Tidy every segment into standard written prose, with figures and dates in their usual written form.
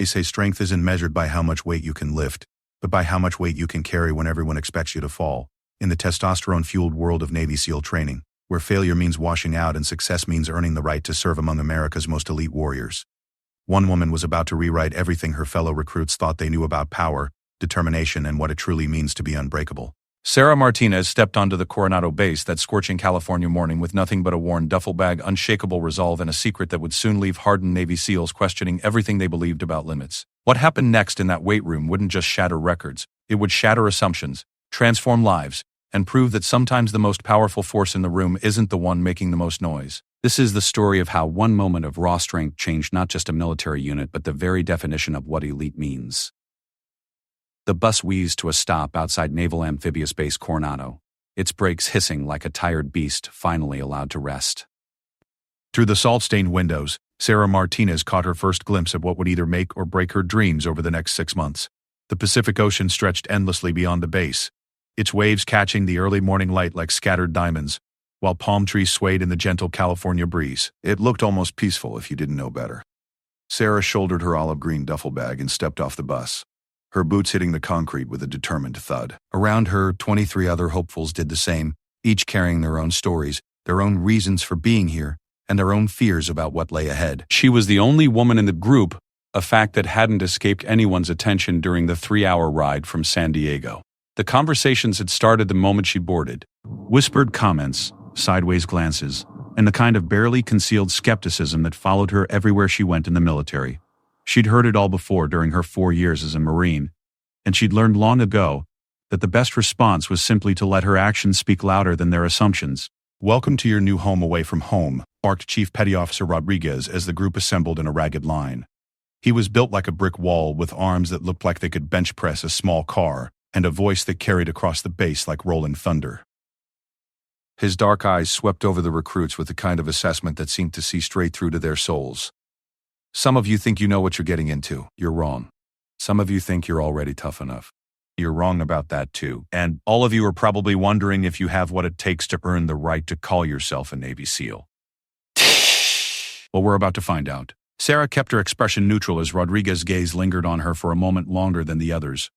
They say strength isn't measured by how much weight you can lift, but by how much weight you can carry when everyone expects you to fall. In the testosterone-fueled world of Navy SEAL training, where failure means washing out and success means earning the right to serve among America's most elite warriors. One woman was about to rewrite everything her fellow recruits thought they knew about power, determination, and what it truly means to be unbreakable. Sarah Martinez stepped onto the Coronado base that scorching California morning with nothing but a worn duffel bag, unshakable resolve, and a secret that would soon leave hardened Navy SEALs questioning everything they believed about limits. What happened next in that weight room wouldn't just shatter records, it would shatter assumptions, transform lives, and prove that sometimes the most powerful force in the room isn't the one making the most noise. This is the story of how one moment of raw strength changed not just a military unit but the very definition of what elite means. The bus wheezed to a stop outside Naval Amphibious Base Coronado, its brakes hissing like a tired beast finally allowed to rest. Through the salt-stained windows, Sarah Martinez caught her first glimpse of what would either make or break her dreams over the next 6 months. The Pacific Ocean stretched endlessly beyond the base, its waves catching the early morning light like scattered diamonds, while palm trees swayed in the gentle California breeze. It looked almost peaceful if you didn't know better. Sarah shouldered her olive green duffel bag and stepped off the bus, her boots hitting the concrete with a determined thud. Around her, 23 other hopefuls did the same, each carrying their own stories, their own reasons for being here, and their own fears about what lay ahead. She was the only woman in the group, a fact that hadn't escaped anyone's attention during the 3-hour ride from San Diego. The conversations had started the moment she boarded. Whispered comments, sideways glances, and the kind of barely concealed skepticism that followed her everywhere she went in the military. She'd heard it all before during her 4 years as a Marine, and she'd learned long ago that the best response was simply to let her actions speak louder than their assumptions. "Welcome to your new home away from home," barked Chief Petty Officer Rodriguez as the group assembled in a ragged line. He was built like a brick wall with arms that looked like they could bench press a small car, and a voice that carried across the base like rolling thunder. His dark eyes swept over the recruits with the kind of assessment that seemed to see straight through to their souls. "Some of you think you know what you're getting into. You're wrong. Some of you think you're already tough enough. You're wrong about that too. And all of you are probably wondering if you have what it takes to earn the right to call yourself a Navy SEAL. Well, we're about to find out." Sarah kept her expression neutral as Rodriguez's gaze lingered on her for a moment longer than the others.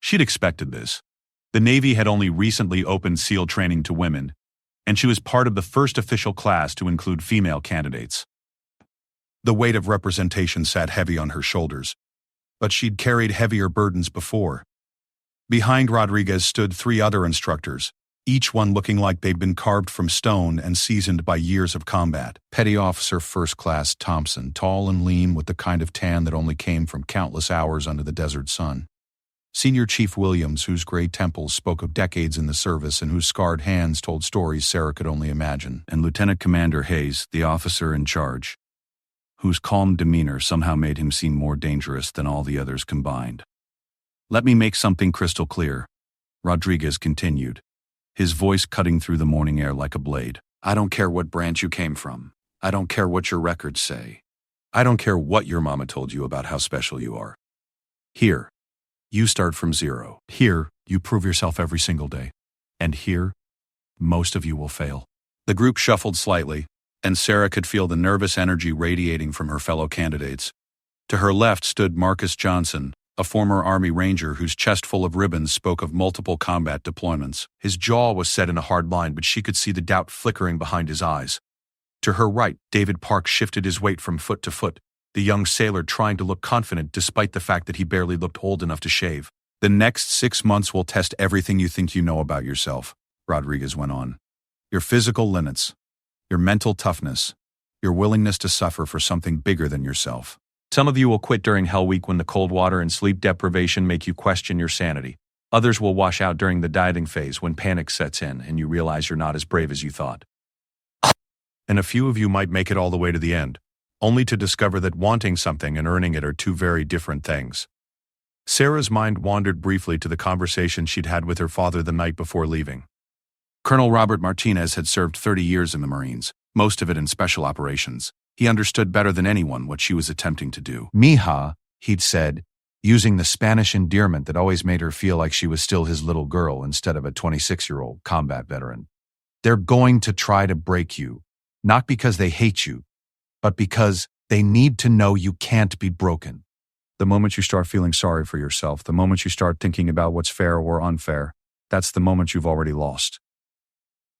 She'd expected this. The Navy had only recently opened SEAL training to women, and she was part of the first official class to include female candidates. The weight of representation sat heavy on her shoulders, but she'd carried heavier burdens before. Behind Rodriguez stood 3 other instructors, each one looking like they'd been carved from stone and seasoned by years of combat. Petty Officer First Class Thompson, tall and lean with the kind of tan that only came from countless hours under the desert sun. Senior Chief Williams, whose gray temples spoke of decades in the service and whose scarred hands told stories Sarah could only imagine. And Lieutenant Commander Hayes, the officer in charge, whose calm demeanor somehow made him seem more dangerous than all the others combined. "Let me make something crystal clear," Rodriguez continued, his voice cutting through the morning air like a blade. "I don't care what branch you came from. I don't care what your records say. I don't care what your mama told you about how special you are. Here, you start from zero. Here, you prove yourself every single day. And here, most of you will fail." The group shuffled slightly, and Sarah could feel the nervous energy radiating from her fellow candidates. To her left stood Marcus Johnson, a former Army Ranger whose chest full of ribbons spoke of multiple combat deployments. His jaw was set in a hard line, but she could see the doubt flickering behind his eyes. To her right, David Park shifted his weight from foot to foot, the young sailor trying to look confident despite the fact that he barely looked old enough to shave. "The next 6 months will test everything you think you know about yourself," Rodriguez went on. "Your physical limits, your mental toughness, your willingness to suffer for something bigger than yourself. Some of you will quit during Hell Week when the cold water and sleep deprivation make you question your sanity. Others will wash out during the dieting phase when panic sets in and you realize you're not as brave as you thought. And a few of you might make it all the way to the end, only to discover that wanting something and earning it are two very different things." Sarah's mind wandered briefly to the conversation she'd had with her father the night before leaving. Colonel Robert Martinez had served 30 years in the Marines, most of it in special operations. He understood better than anyone what she was attempting to do. "Mija," he'd said, using the Spanish endearment that always made her feel like she was still his little girl instead of a 26-year-old combat veteran. "They're going to try to break you, not because they hate you, but because they need to know you can't be broken. The moment you start feeling sorry for yourself, the moment you start thinking about what's fair or unfair, that's the moment you've already lost.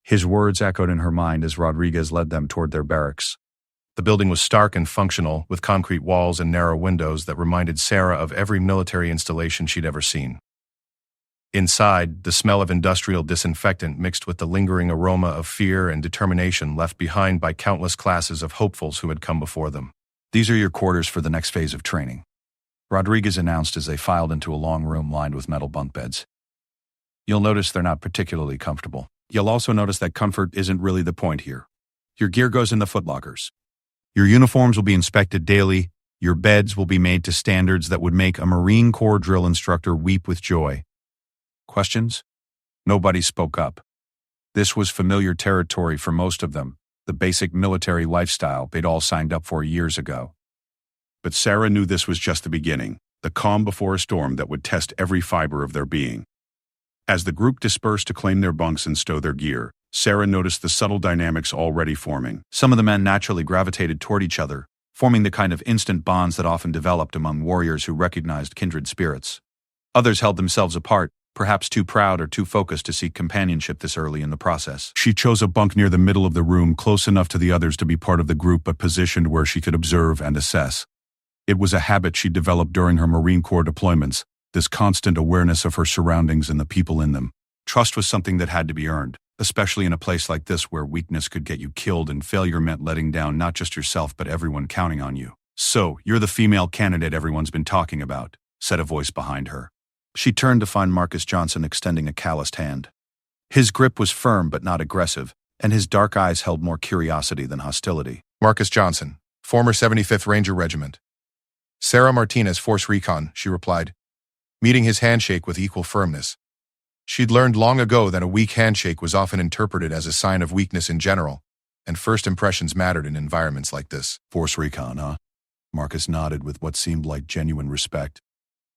His words echoed in her mind as Rodriguez led them toward their barracks. The building was stark and functional, with concrete walls and narrow windows that reminded Sarah of every military installation she'd ever seen. Inside, the smell of industrial disinfectant mixed with the lingering aroma of fear and determination left behind by countless classes of hopefuls who had come before them. These are your quarters for the next phase of training, Rodriguez announced as they filed into a long room lined with metal bunk beds. You'll notice they're not particularly comfortable. You'll also notice that comfort isn't really the point here. Your gear goes in the footlockers. Your uniforms will be inspected daily. Your beds will be made to standards that would make a Marine Corps drill instructor weep with joy. Questions? Nobody spoke up. This was familiar territory for most of them, the basic military lifestyle they'd all signed up for years ago. But Sarah knew this was just the beginning, the calm before a storm that would test every fiber of their being. As the group dispersed to claim their bunks and stow their gear, Sarah noticed the subtle dynamics already forming. Some of the men naturally gravitated toward each other, forming the kind of instant bonds that often developed among warriors who recognized kindred spirits. Others held themselves apart, perhaps too proud or too focused to seek companionship this early in the process. She chose a bunk near the middle of the room, close enough to the others to be part of the group but positioned where she could observe and assess. It was a habit she developed during her Marine Corps deployments, this constant awareness of her surroundings and the people in them. Trust was something that had to be earned, especially in a place like this where weakness could get you killed and failure meant letting down not just yourself but everyone counting on you. "So, you're the female candidate everyone's been talking about," said a voice behind her. She turned to find Marcus Johnson extending a calloused hand. His grip was firm but not aggressive, and his dark eyes held more curiosity than hostility. Marcus Johnson, former 75th Ranger Regiment. Sarah Martinez, Force Recon, she replied, meeting his handshake with equal firmness. She'd learned long ago that a weak handshake was often interpreted as a sign of weakness in general, and first impressions mattered in environments like this. "Force Recon, huh?" Marcus nodded with what seemed like genuine respect.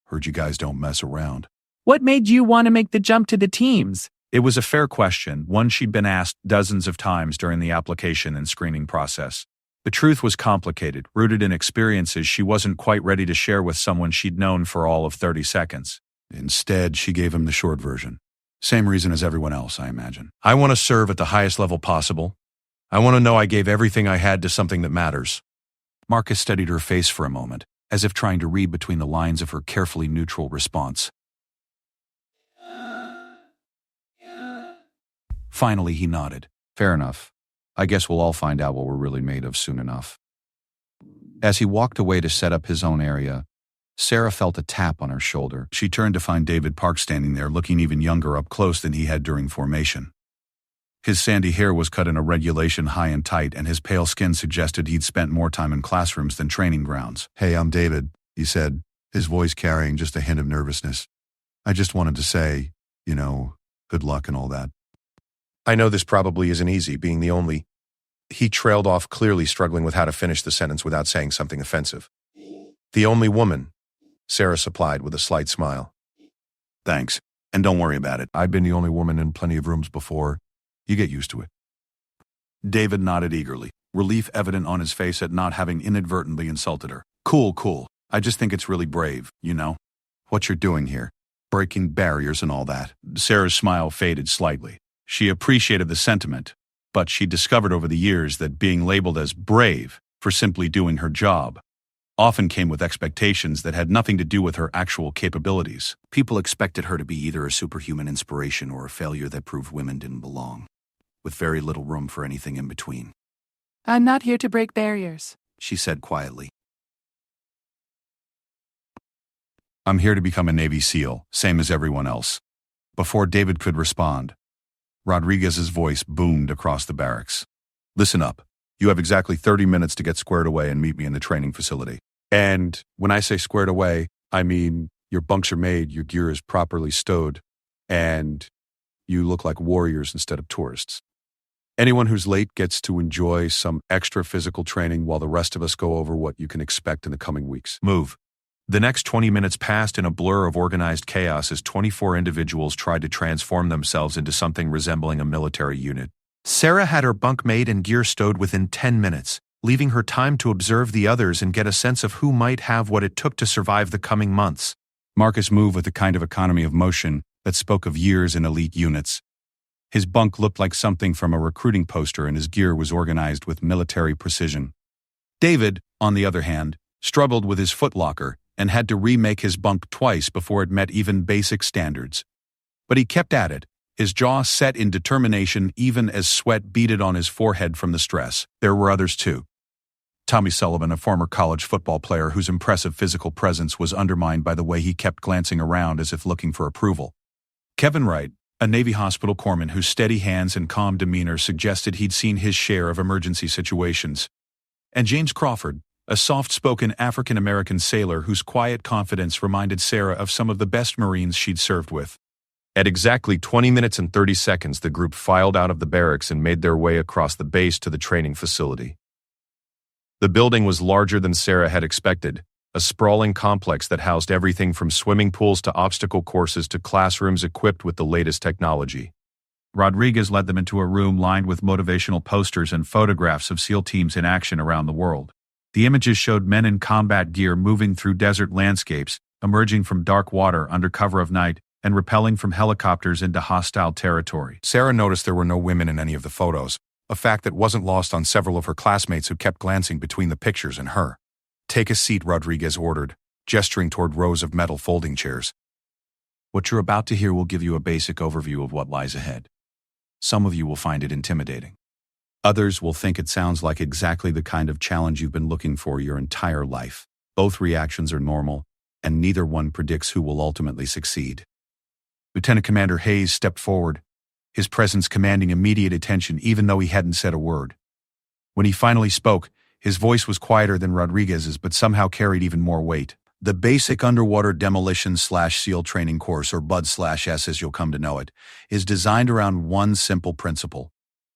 "Heard you guys don't mess around." What made you want to make the jump to the teams? It was a fair question, one she'd been asked dozens of times during the application and screening process. The truth was complicated, rooted in experiences she wasn't quite ready to share with someone she'd known for all of 30 seconds. Instead, she gave him the short version. Same reason as everyone else, I imagine. "I want to serve at the highest level possible. I want to know I gave everything I had to something that matters." Marcus studied her face for a moment, as if trying to read between the lines of her carefully neutral response. Finally, he nodded. "Fair enough. I guess we'll all find out what we're really made of soon enough." As he walked away to set up his own area, Sarah felt a tap on her shoulder. She turned to find David Park standing there, looking even younger up close than he had during formation. His sandy hair was cut in a regulation high and tight, and his pale skin suggested he'd spent more time in classrooms than training grounds. "Hey, I'm David," he said, his voice carrying just a hint of nervousness. "I just wanted to say, good luck and all that." "I know this probably isn't easy, being the only..." He trailed off, clearly struggling with how to finish the sentence without saying something offensive. "The only woman," Sarah supplied with a slight smile. "Thanks, and don't worry about it. I've been the only woman in plenty of rooms before. You get used to it." David nodded eagerly, relief evident on his face at not having inadvertently insulted her. Cool. I just think it's really brave, what you're doing here. Breaking barriers and all that." Sarah's smile faded slightly. She appreciated the sentiment, but she discovered over the years that being labeled as brave for simply doing her job often came with expectations that had nothing to do with her actual capabilities. People expected her to be either a superhuman inspiration or a failure that proved women didn't belong, with very little room for anything in between. I'm not here to break barriers, she said quietly. "I'm here to become a Navy SEAL, same as everyone else." Before David could respond, Rodriguez's voice boomed across the barracks. "Listen up. You have exactly 30 minutes to get squared away and meet me in the training facility. And when I say squared away, I mean your bunks are made, your gear is properly stowed, and you look like warriors instead of tourists. Anyone who's late gets to enjoy some extra physical training while the rest of us go over what you can expect in the coming weeks. Move." The next 20 minutes passed in a blur of organized chaos as 24 individuals tried to transform themselves into something resembling a military unit. Sarah had her bunk made and gear stowed within 10 minutes, leaving her time to observe the others and get a sense of who might have what it took to survive the coming months. Marcus moved with a kind of economy of motion that spoke of years in elite units. His bunk looked like something from a recruiting poster, and his gear was organized with military precision. David, on the other hand, struggled with his footlocker and had to remake his bunk twice before it met even basic standards. But he kept at it, his jaw set in determination even as sweat beaded on his forehead from the stress. There were others too. Tommy Sullivan, a former college football player whose impressive physical presence was undermined by the way he kept glancing around as if looking for approval. Kevin Wright, a Navy hospital corpsman whose steady hands and calm demeanor suggested he'd seen his share of emergency situations. And James Crawford, a soft-spoken African-American sailor whose quiet confidence reminded Sarah of some of the best Marines she'd served with. At exactly 20 minutes and 30 seconds, the group filed out of the barracks and made their way across the base to the training facility. The building was larger than Sarah had expected, a sprawling complex that housed everything from swimming pools to obstacle courses to classrooms equipped with the latest technology. Rodriguez led them into a room lined with motivational posters and photographs of SEAL teams in action around the world. The images showed men in combat gear moving through desert landscapes, emerging from dark water under cover of night, and rappelling from helicopters into hostile territory. Sarah noticed there were no women in any of the photos, a fact that wasn't lost on several of her classmates who kept glancing between the pictures and her. "Take a seat," Rodriguez ordered, gesturing toward rows of metal folding chairs. What you're about to hear will give you a basic overview of what lies ahead. Some of you will find it intimidating. Others will think it sounds like exactly the kind of challenge you've been looking for your entire life. Both reactions are normal, and neither one predicts who will ultimately succeed. Lieutenant Commander Hayes stepped forward, his presence commanding immediate attention even though he hadn't said a word. When he finally spoke, his voice was quieter than Rodriguez's but somehow carried even more weight. The Basic Underwater Demolition/SEAL Training Course, or BUD/S as you'll come to know it, is designed around one simple principle.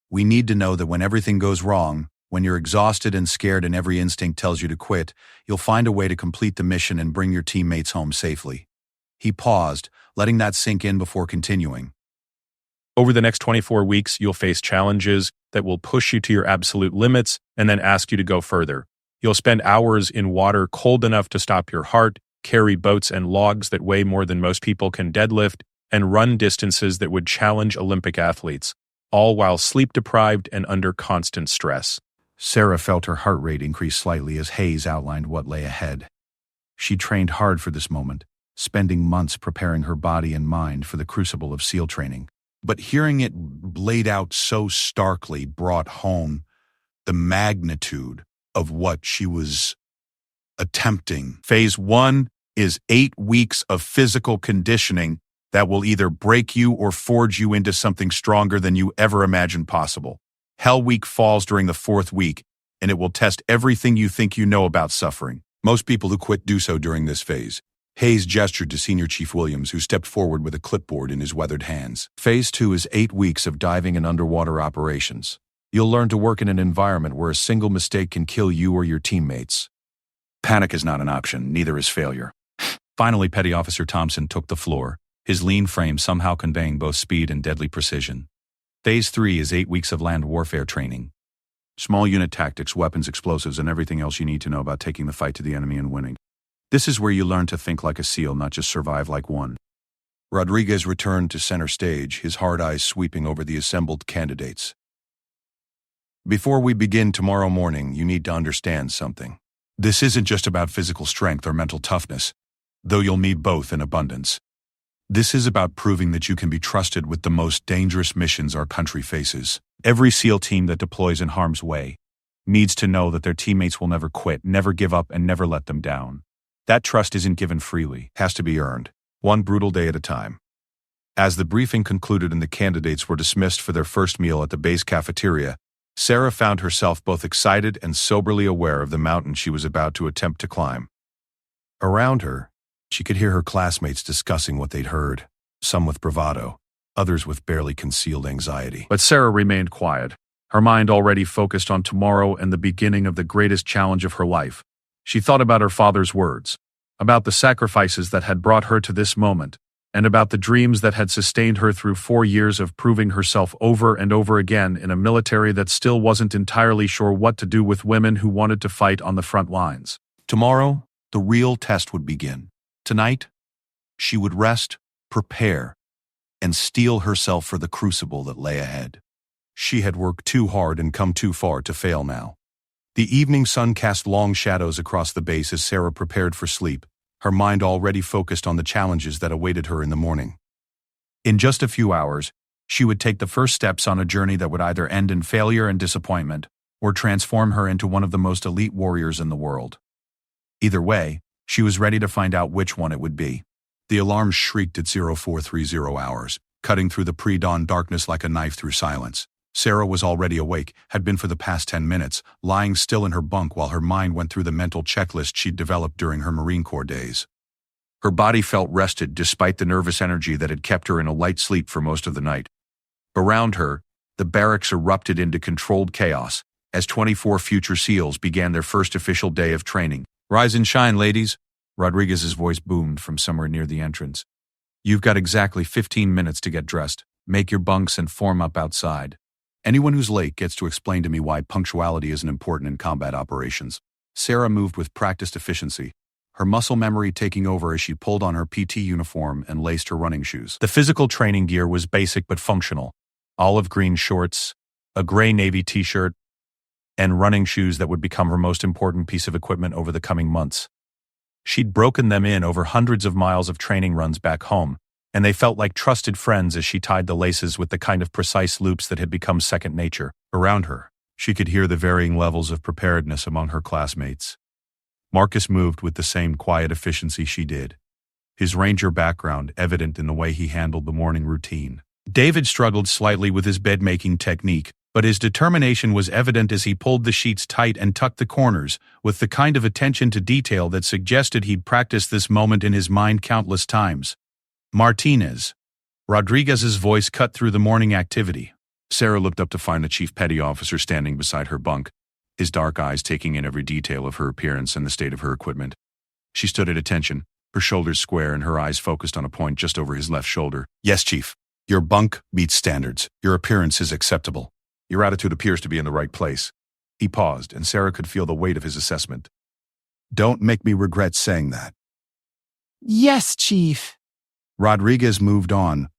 We need to know that when everything goes wrong, when you're exhausted and scared and every instinct tells you to quit, you'll find a way to complete the mission and bring your teammates home safely. He paused, letting that sink in before continuing. Over the next 24 weeks, you'll face challenges that will push you to your absolute limits and then ask you to go further. You'll spend hours in water cold enough to stop your heart, carry boats and logs that weigh more than most people can deadlift, and run distances that would challenge Olympic athletes, all while sleep-deprived and under constant stress. Sarah felt her heart rate increase slightly as Hayes outlined what lay ahead. She trained hard for this moment, spending months preparing her body and mind for the crucible of SEAL training. But hearing it laid out so starkly brought home the magnitude of what she was attempting. Phase 1 is 8 weeks of physical conditioning that will either break you or forge you into something stronger than you ever imagined possible. Hell Week falls during the 4th week, and it will test everything you think you know about suffering. Most people who quit do so during this phase. Hayes gestured to Senior Chief Williams, who stepped forward with a clipboard in his weathered hands. Phase 2 is 8 weeks of diving and underwater operations. You'll learn to work in an environment where a single mistake can kill you or your teammates. Panic is not an option, neither is failure. Finally, Petty Officer Thompson took the floor, his lean frame somehow conveying both speed and deadly precision. Phase 3 is 8 weeks of land warfare training. Small unit tactics, weapons, explosives, and everything else you need to know about taking the fight to the enemy and winning. This is where you learn to think like a SEAL, not just survive like one. Rodriguez returned to center stage, his hard eyes sweeping over the assembled candidates. Before we begin tomorrow morning, you need to understand something. This isn't just about physical strength or mental toughness, though you'll need both in abundance. This is about proving that you can be trusted with the most dangerous missions our country faces. Every SEAL team that deploys in harm's way needs to know that their teammates will never quit, never give up, and never let them down. That trust isn't given freely, has to be earned, one brutal day at a time. As the briefing concluded and the candidates were dismissed for their first meal at the base cafeteria, Sarah found herself both excited and soberly aware of the mountain she was about to attempt to climb. Around her, she could hear her classmates discussing what they'd heard, some with bravado, others with barely concealed anxiety. But Sarah remained quiet, her mind already focused on tomorrow and the beginning of the greatest challenge of her life. She thought about her father's words, about the sacrifices that had brought her to this moment, and about the dreams that had sustained her through 4 years of proving herself over and over again in a military that still wasn't entirely sure what to do with women who wanted to fight on the front lines. Tomorrow, the real test would begin. Tonight, she would rest, prepare, and steel herself for the crucible that lay ahead. She had worked too hard and come too far to fail now. The evening sun cast long shadows across the base as Sarah prepared for sleep, her mind already focused on the challenges that awaited her in the morning. In just a few hours, she would take the first steps on a journey that would either end in failure and disappointment or transform her into one of the most elite warriors in the world. Either way, she was ready to find out which one it would be. The alarm shrieked at 0430 hours, cutting through the pre-dawn darkness like a knife through silence. Sarah was already awake, had been for the past 10 minutes, lying still in her bunk while her mind went through the mental checklist she'd developed during her Marine Corps days. Her body felt rested despite the nervous energy that had kept her in a light sleep for most of the night. Around her, the barracks erupted into controlled chaos as 24 future SEALs began their first official day of training. "Rise and shine, ladies," Rodriguez's voice boomed from somewhere near the entrance. "You've got exactly 15 minutes to get dressed. Make your bunks and form up outside. Anyone who's late gets to explain to me why punctuality isn't important in combat operations." Sarah moved with practiced efficiency, her muscle memory taking over as she pulled on her PT uniform and laced her running shoes. The physical training gear was basic but functional. Olive green shorts, a gray navy t-shirt, and running shoes that would become her most important piece of equipment over the coming months. She'd broken them in over hundreds of miles of training runs back home, and they felt like trusted friends as she tied the laces with the kind of precise loops that had become second nature. Around her, she could hear the varying levels of preparedness among her classmates. Marcus moved with the same quiet efficiency she did, his ranger background evident in the way he handled the morning routine. David struggled slightly with his bed-making technique, but his determination was evident as he pulled the sheets tight and tucked the corners, with the kind of attention to detail that suggested he'd practiced this moment in his mind countless times. "Martinez." Rodriguez's voice cut through the morning activity. Sarah looked up to find the chief petty officer standing beside her bunk, his dark eyes taking in every detail of her appearance and the state of her equipment. She stood at attention, her shoulders square and her eyes focused on a point just over his left shoulder. "Yes, Chief. Your bunk meets standards. Your appearance is acceptable. Your attitude appears to be in the right place." He paused, and Sarah could feel the weight of his assessment. "Don't make me regret saying that." Yes, Chief. Rodriguez moved on,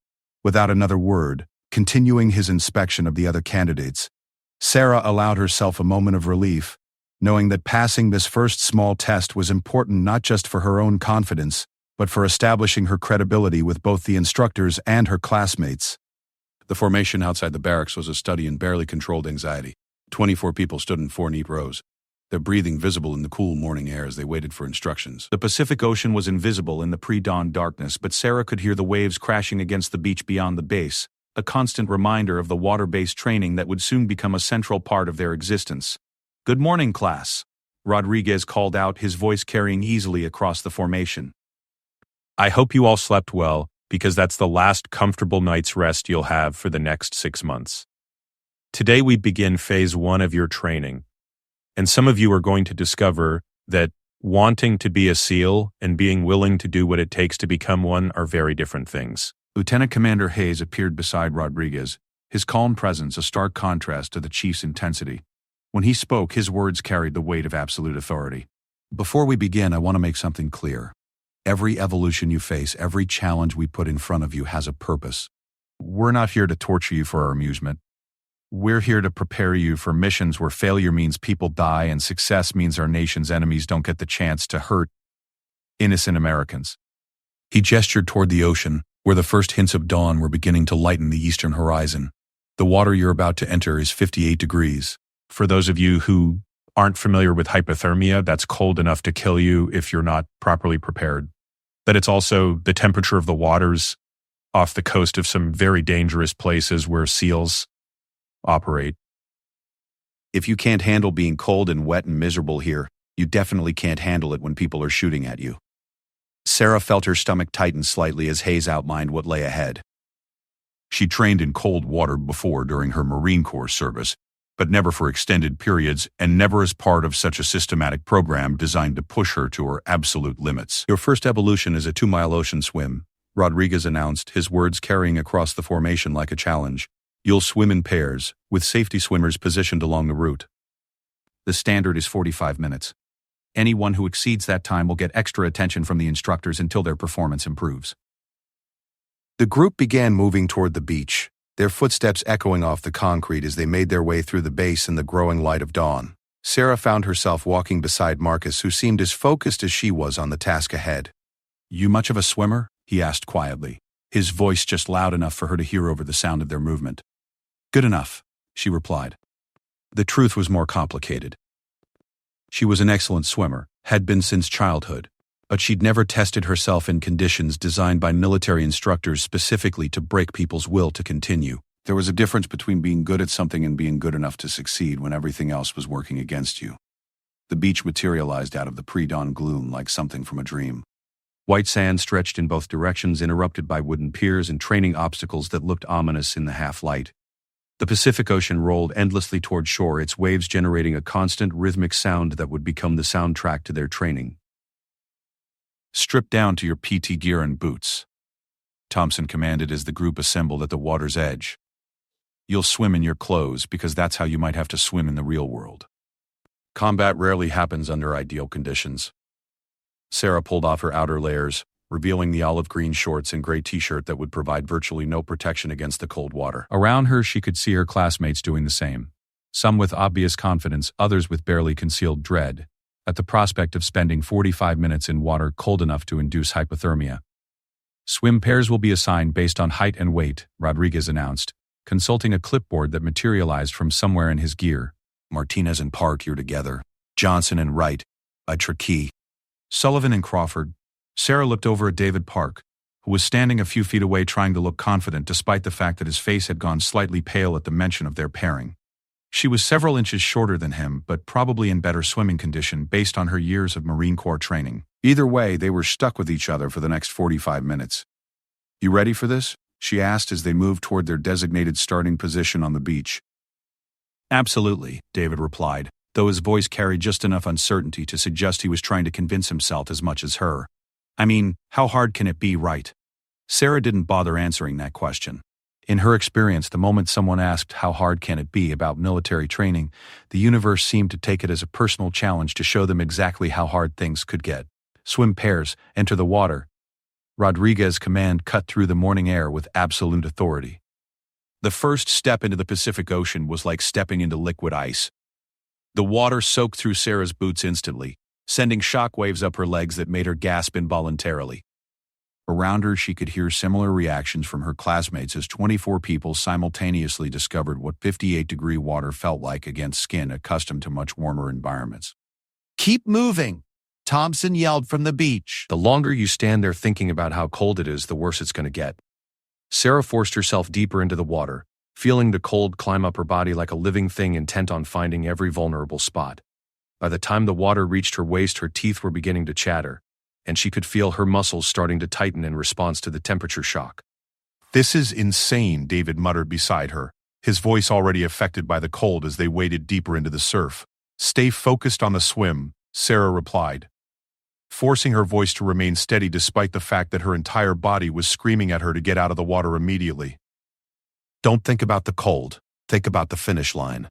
without another word, continuing his inspection of the other candidates. Sarah allowed herself a moment of relief, knowing that passing this first small test was important not just for her own confidence, but for establishing her credibility with both the instructors and her classmates. The formation outside the barracks was a study in barely controlled anxiety. 24 people stood in 4 neat rows, their breathing visible in the cool morning air as they waited for instructions. The Pacific Ocean was invisible in the pre-dawn darkness, but Sarah could hear the waves crashing against the beach beyond the base, a constant reminder of the water-based training that would soon become a central part of their existence. "Good morning, class," Rodriguez called out, his voice carrying easily across the formation. "I hope you all slept well, because that's the last comfortable night's rest you'll have for the next 6 months. Today we begin phase 1 of your training, and some of you are going to discover that wanting to be a SEAL and being willing to do what it takes to become one are very different things." Lieutenant Commander Hayes appeared beside Rodriguez, his calm presence a stark contrast to the chief's intensity. When he spoke, his words carried the weight of absolute authority. "Before we begin, I want to make something clear. Every evolution you face, every challenge we put in front of you has a purpose. We're not here to torture you for our amusement. We're here to prepare you for missions where failure means people die and success means our nation's enemies don't get the chance to hurt innocent Americans." He gestured toward the ocean, where the first hints of dawn were beginning to lighten the eastern horizon. "The water you're about to enter is 58 degrees. For those of you who aren't familiar with hypothermia, that's cold enough to kill you if you're not properly prepared. But it's also the temperature of the waters off the coast of some very dangerous places where SEALs operate. If you can't handle being cold and wet and miserable here, you definitely can't handle it when people are shooting at you." Sarah felt her stomach tighten slightly as Hayes outlined what lay ahead. She trained in cold water before during her Marine Corps service, but never for extended periods and never as part of such a systematic program designed to push her to her absolute limits. "Your first evolution is a 2-mile ocean swim, Rodriguez announced, his words carrying across the formation like a challenge. You'll swim in pairs, with safety swimmers positioned along the route. The standard is 45 minutes. Anyone who exceeds that time will get extra attention from the instructors until their performance improves. The group began moving toward the beach, their footsteps echoing off the concrete as they made their way through the base in the growing light of dawn. Sarah found herself walking beside Marcus, who seemed as focused as she was on the task ahead. You much of a swimmer? He asked quietly, his voice just loud enough for her to hear over the sound of their movement. Good enough, she replied. The truth was more complicated. She was an excellent swimmer, had been since childhood, but she'd never tested herself in conditions designed by military instructors specifically to break people's will to continue. There was a difference between being good at something and being good enough to succeed when everything else was working against you. The beach materialized out of the pre-dawn gloom like something from a dream. White sand stretched in both directions, interrupted by wooden piers and training obstacles that looked ominous in the half-light. The Pacific Ocean rolled endlessly toward shore, its waves generating a constant rhythmic sound that would become the soundtrack to their training. Strip down to your PT gear and boots, Thompson commanded as the group assembled at the water's edge. You'll swim in your clothes because that's how you might have to swim in the real world. Combat rarely happens under ideal conditions. Sarah pulled off her outer layers, revealing the olive green shorts and gray t-shirt that would provide virtually no protection against the cold water. Around her, she could see her classmates doing the same, some with obvious confidence, others with barely concealed dread, at the prospect of spending 45 minutes in water cold enough to induce hypothermia. Swim pairs will be assigned based on height and weight, Rodriguez announced, consulting a clipboard that materialized from somewhere in his gear. Martinez and Park, you're together. Johnson and Wright, by Trickey. Sullivan and Crawford. Sarah looked over at David Park, who was standing a few feet away trying to look confident despite the fact that his face had gone slightly pale at the mention of their pairing. She was several inches shorter than him, but probably in better swimming condition based on her years of Marine Corps training. Either way, they were stuck with each other for the next 45 minutes. You ready for this? She asked as they moved toward their designated starting position on the beach. Absolutely, David replied, though his voice carried just enough uncertainty to suggest he was trying to convince himself as much as her. I mean, how hard can it be, right? Sarah didn't bother answering that question. In her experience, the moment someone asked how hard can it be about military training, the universe seemed to take it as a personal challenge to show them exactly how hard things could get. Swim pairs, enter the water. Rodriguez's command cut through the morning air with absolute authority. The first step into the Pacific Ocean was like stepping into liquid ice. The water soaked through Sarah's boots instantly, sending shockwaves up her legs that made her gasp involuntarily. Around her, she could hear similar reactions from her classmates as 24 people simultaneously discovered what 58-degree water felt like against skin accustomed to much warmer environments. Keep moving, Thompson yelled from the beach. The longer you stand there thinking about how cold it is, the worse it's going to get. Sarah forced herself deeper into the water, feeling the cold climb up her body like a living thing intent on finding every vulnerable spot. By the time the water reached her waist, her teeth were beginning to chatter, and she could feel her muscles starting to tighten in response to the temperature shock. This is insane, David muttered beside her, his voice already affected by the cold as they waded deeper into the surf. Stay focused on the swim, Sarah replied, forcing her voice to remain steady despite the fact that her entire body was screaming at her to get out of the water immediately. Don't think about the cold, think about the finish line.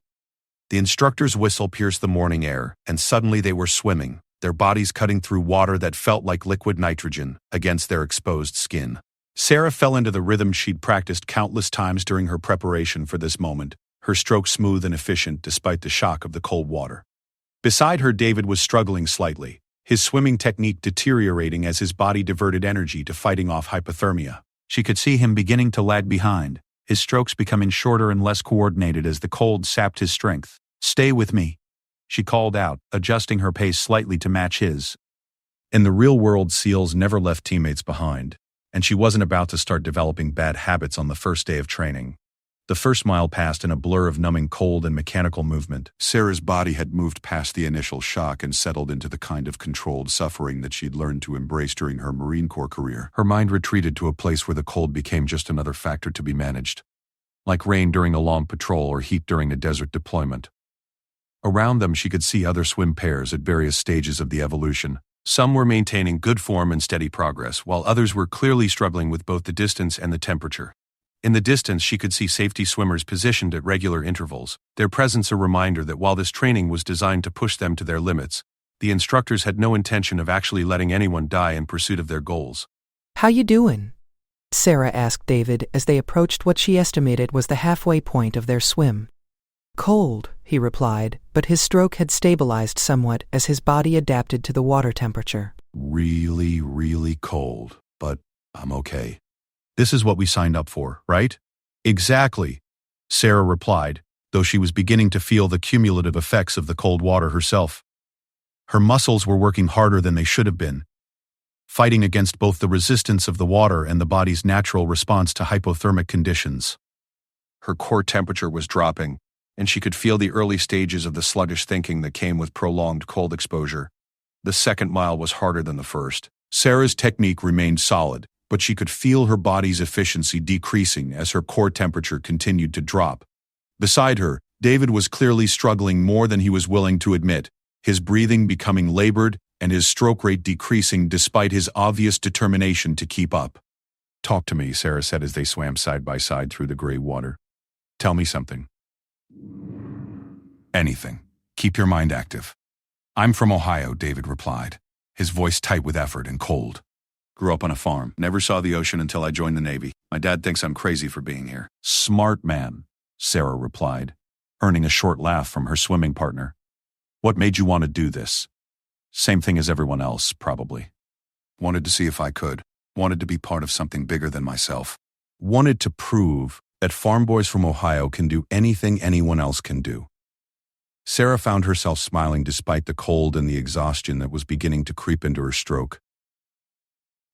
The instructor's whistle pierced the morning air, and suddenly they were swimming, their bodies cutting through water that felt like liquid nitrogen against their exposed skin. Sarah fell into the rhythm she'd practiced countless times during her preparation for this moment, her stroke smooth and efficient despite the shock of the cold water. Beside her, David was struggling slightly, his swimming technique deteriorating as his body diverted energy to fighting off hypothermia. She could see him beginning to lag behind, his strokes becoming shorter and less coordinated as the cold sapped his strength. Stay with me, she called out, adjusting her pace slightly to match his. In the real world, SEALs never left teammates behind, and she wasn't about to start developing bad habits on the first day of training. The first mile passed in a blur of numbing cold and mechanical movement. Sarah's body had moved past the initial shock and settled into the kind of controlled suffering that she'd learned to embrace during her Marine Corps career. Her mind retreated to a place where the cold became just another factor to be managed, like rain during a long patrol or heat during a desert deployment. Around them, she could see other swim pairs at various stages of the evolution, Some were maintaining good form and steady progress, while others were clearly struggling with both the distance and the temperature. In the distance, she could see safety swimmers positioned at regular intervals, their presence a reminder that while this training was designed to push them to their limits, the instructors had no intention of actually letting anyone die in pursuit of their goals. "How you doing?" Sarah asked David as they approached what she estimated was the halfway point of their swim. "Cold," he replied, but his stroke had stabilized somewhat as his body adapted to the water temperature. Really, really cold, but I'm okay. This is what we signed up for, right? Exactly, Sarah replied, though she was beginning to feel the cumulative effects of the cold water herself. Her muscles were working harder than they should have been, fighting against both the resistance of the water and the body's natural response to hypothermic conditions. Her core temperature was dropping, and she could feel the early stages of the sluggish thinking that came with prolonged cold exposure. The second mile was harder than the first. Sarah's technique remained solid, but she could feel her body's efficiency decreasing as her core temperature continued to drop. Beside her, David was clearly struggling more than he was willing to admit, his breathing becoming labored and his stroke rate decreasing despite his obvious determination to keep up. "Talk to me," Sarah said as they swam side by side through the gray water. "Tell me something." "Anything. Keep your mind active." "I'm from Ohio," David replied, his voice tight with effort and cold. "Grew up on a farm. Never saw the ocean until I joined the Navy. My dad thinks I'm crazy for being here." "Smart man," Sarah replied, earning a short laugh from her swimming partner. "What made you want to do this?" "Same thing as everyone else, probably. Wanted to see if I could. Wanted to be part of something bigger than myself. Wanted to prove that farm boys from Ohio can do anything anyone else can do." Sarah found herself smiling despite the cold and the exhaustion that was beginning to creep into her stroke.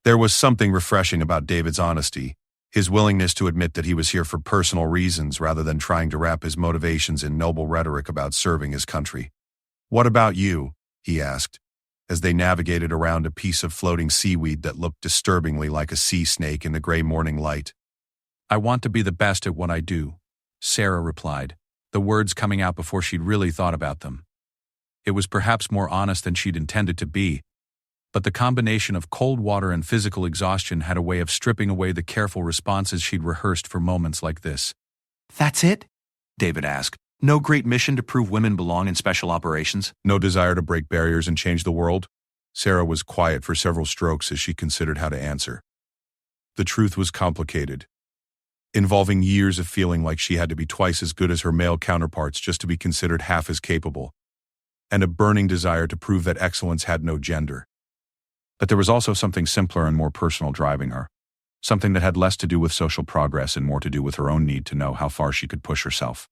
There was something refreshing about David's honesty, his willingness to admit that he was here for personal reasons rather than trying to wrap his motivations in noble rhetoric about serving his country. "What about you?" he asked, as they navigated around a piece of floating seaweed that looked disturbingly like a sea snake in the gray morning light. "I want to be the best at what I do," Sarah replied, the words coming out before she'd really thought about them. It was perhaps more honest than she'd intended to be, but the combination of cold water and physical exhaustion had a way of stripping away the careful responses she'd rehearsed for moments like this. "That's it?" David asked. "No great mission to prove women belong in special operations?" No desire to break barriers and change the world? Sarah was quiet for several strokes as she considered how to answer. The truth was complicated, involving years of feeling like she had to be twice as good as her male counterparts just to be considered half as capable, and a burning desire to prove that excellence had no gender. But there was also something simpler and more personal driving her, something that had less to do with social progress and more to do with her own need to know how far she could push herself.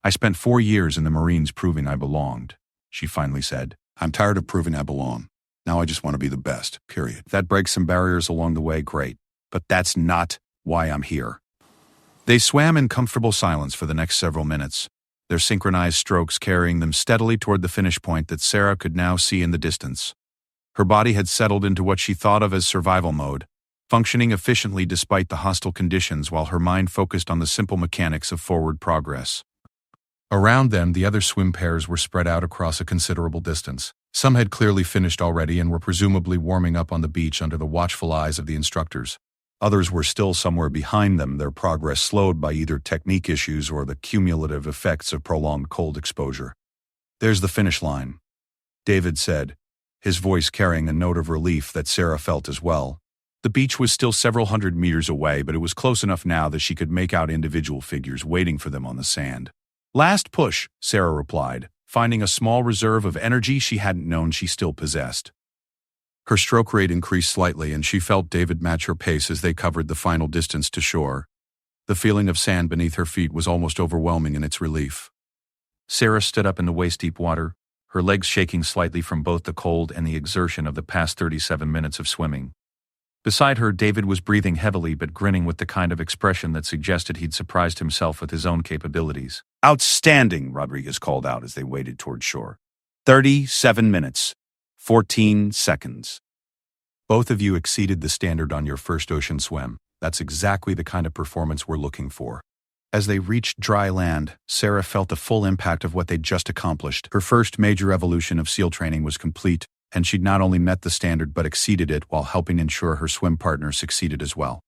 "I spent 4 years in the Marines proving I belonged," she finally said. "I'm tired of proving I belong. Now I just want to be the best, period." "If that breaks some barriers along the way, great. But that's not why I'm here." They swam in comfortable silence for the next several minutes, their synchronized strokes carrying them steadily toward the finish point that Sarah could now see in the distance. Her body had settled into what she thought of as survival mode, functioning efficiently despite the hostile conditions while her mind focused on the simple mechanics of forward progress. Around them, the other swim pairs were spread out across a considerable distance. Some had clearly finished already and were presumably warming up on the beach under the watchful eyes of the instructors. Others were still somewhere behind them, their progress slowed by either technique issues or the cumulative effects of prolonged cold exposure. "There's the finish line," David said, his voice carrying a note of relief that Sarah felt as well. The beach was still several hundred meters away, but it was close enough now that she could make out individual figures waiting for them on the sand. "Last push," Sarah replied, finding a small reserve of energy she hadn't known she still possessed. Her stroke rate increased slightly, and she felt David match her pace as they covered the final distance to shore. The feeling of sand beneath her feet was almost overwhelming in its relief. Sarah stood up in the waist-deep water, her legs shaking slightly from both the cold and the exertion of the past 37 minutes of swimming. Beside her, David was breathing heavily but grinning with the kind of expression that suggested he'd surprised himself with his own capabilities. "Outstanding," Rodriguez called out as they waded toward shore. 37 minutes, 14 seconds. "Both of you exceeded the standard on your first ocean swim. That's exactly the kind of performance we're looking for." As they reached dry land, Sarah felt the full impact of what they'd just accomplished. Her first major evolution of SEAL training was complete, and she'd not only met the standard but exceeded it while helping ensure her swim partner succeeded as well.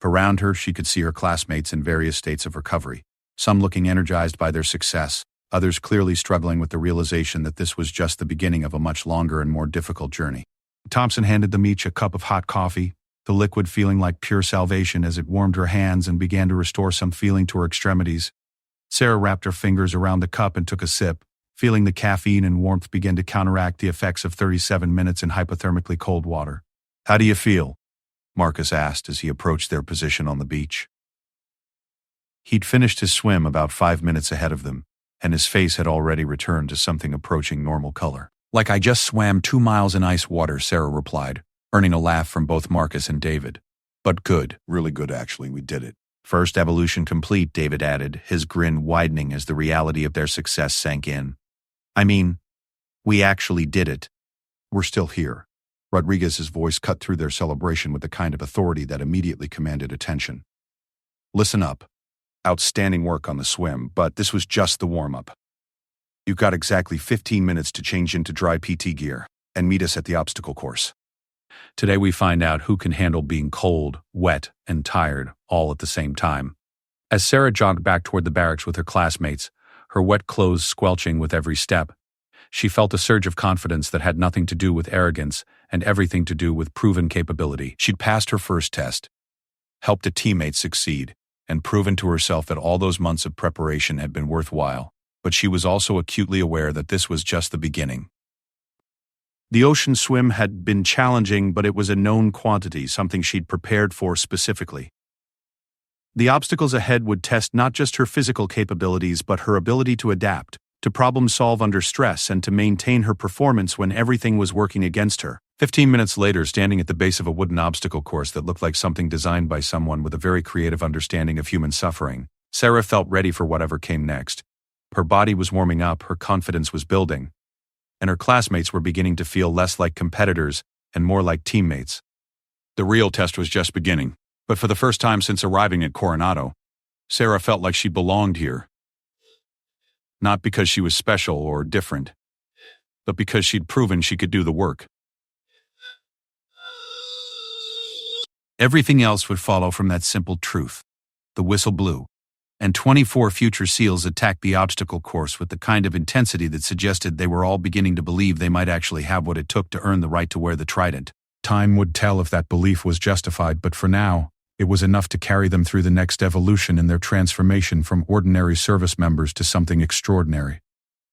Around her, she could see her classmates in various states of recovery, some looking energized by their success, others clearly struggling with the realization that this was just the beginning of a much longer and more difficult journey. Thompson handed them each a cup of hot coffee, the liquid feeling like pure salvation as it warmed her hands and began to restore some feeling to her extremities. Sarah wrapped her fingers around the cup and took a sip, feeling the caffeine and warmth begin to counteract the effects of 37 minutes in hypothermically cold water. "How do you feel?" Marcus asked as he approached their position on the beach. He'd finished his swim about 5 minutes ahead of them, and his face had already returned to something approaching normal color. "Like I just swam 2 miles in ice water," Sarah replied, earning a laugh from both Marcus and David. "But good, really good actually, we did it." "First evolution complete," David added, his grin widening as the reality of their success sank in. "I mean, we actually did it. We're still here." Rodriguez's voice cut through their celebration with the kind of authority that immediately commanded attention. "Listen up. Outstanding work on the swim, but this was just the warm-up. You've got exactly 15 minutes to change into dry PT gear and meet us at the obstacle course. Today we find out who can handle being cold, wet, and tired all at the same time." As Sarah jogged back toward the barracks with her classmates, her wet clothes squelching with every step, she felt a surge of confidence that had nothing to do with arrogance and everything to do with proven capability. She'd passed her first test, helped a teammate succeed, and proven to herself that all those months of preparation had been worthwhile, but she was also acutely aware that this was just the beginning. The ocean swim had been challenging, but it was a known quantity, something she'd prepared for specifically. The obstacles ahead would test not just her physical capabilities but her ability to adapt, to problem-solve under stress, and to maintain her performance when everything was working against her. 15 minutes later, standing at the base of a wooden obstacle course that looked like something designed by someone with a very creative understanding of human suffering, Sarah felt ready for whatever came next. Her body was warming up, her confidence was building, and her classmates were beginning to feel less like competitors and more like teammates. The real test was just beginning, but for the first time since arriving at Coronado, Sarah felt like she belonged here. Not because she was special or different, but because she'd proven she could do the work. Everything else would follow from that simple truth. The whistle blew, and 24 future SEALs attacked the obstacle course with the kind of intensity that suggested they were all beginning to believe they might actually have what it took to earn the right to wear the trident. Time would tell if that belief was justified, but for now, it was enough to carry them through the next evolution in their transformation from ordinary service members to something extraordinary.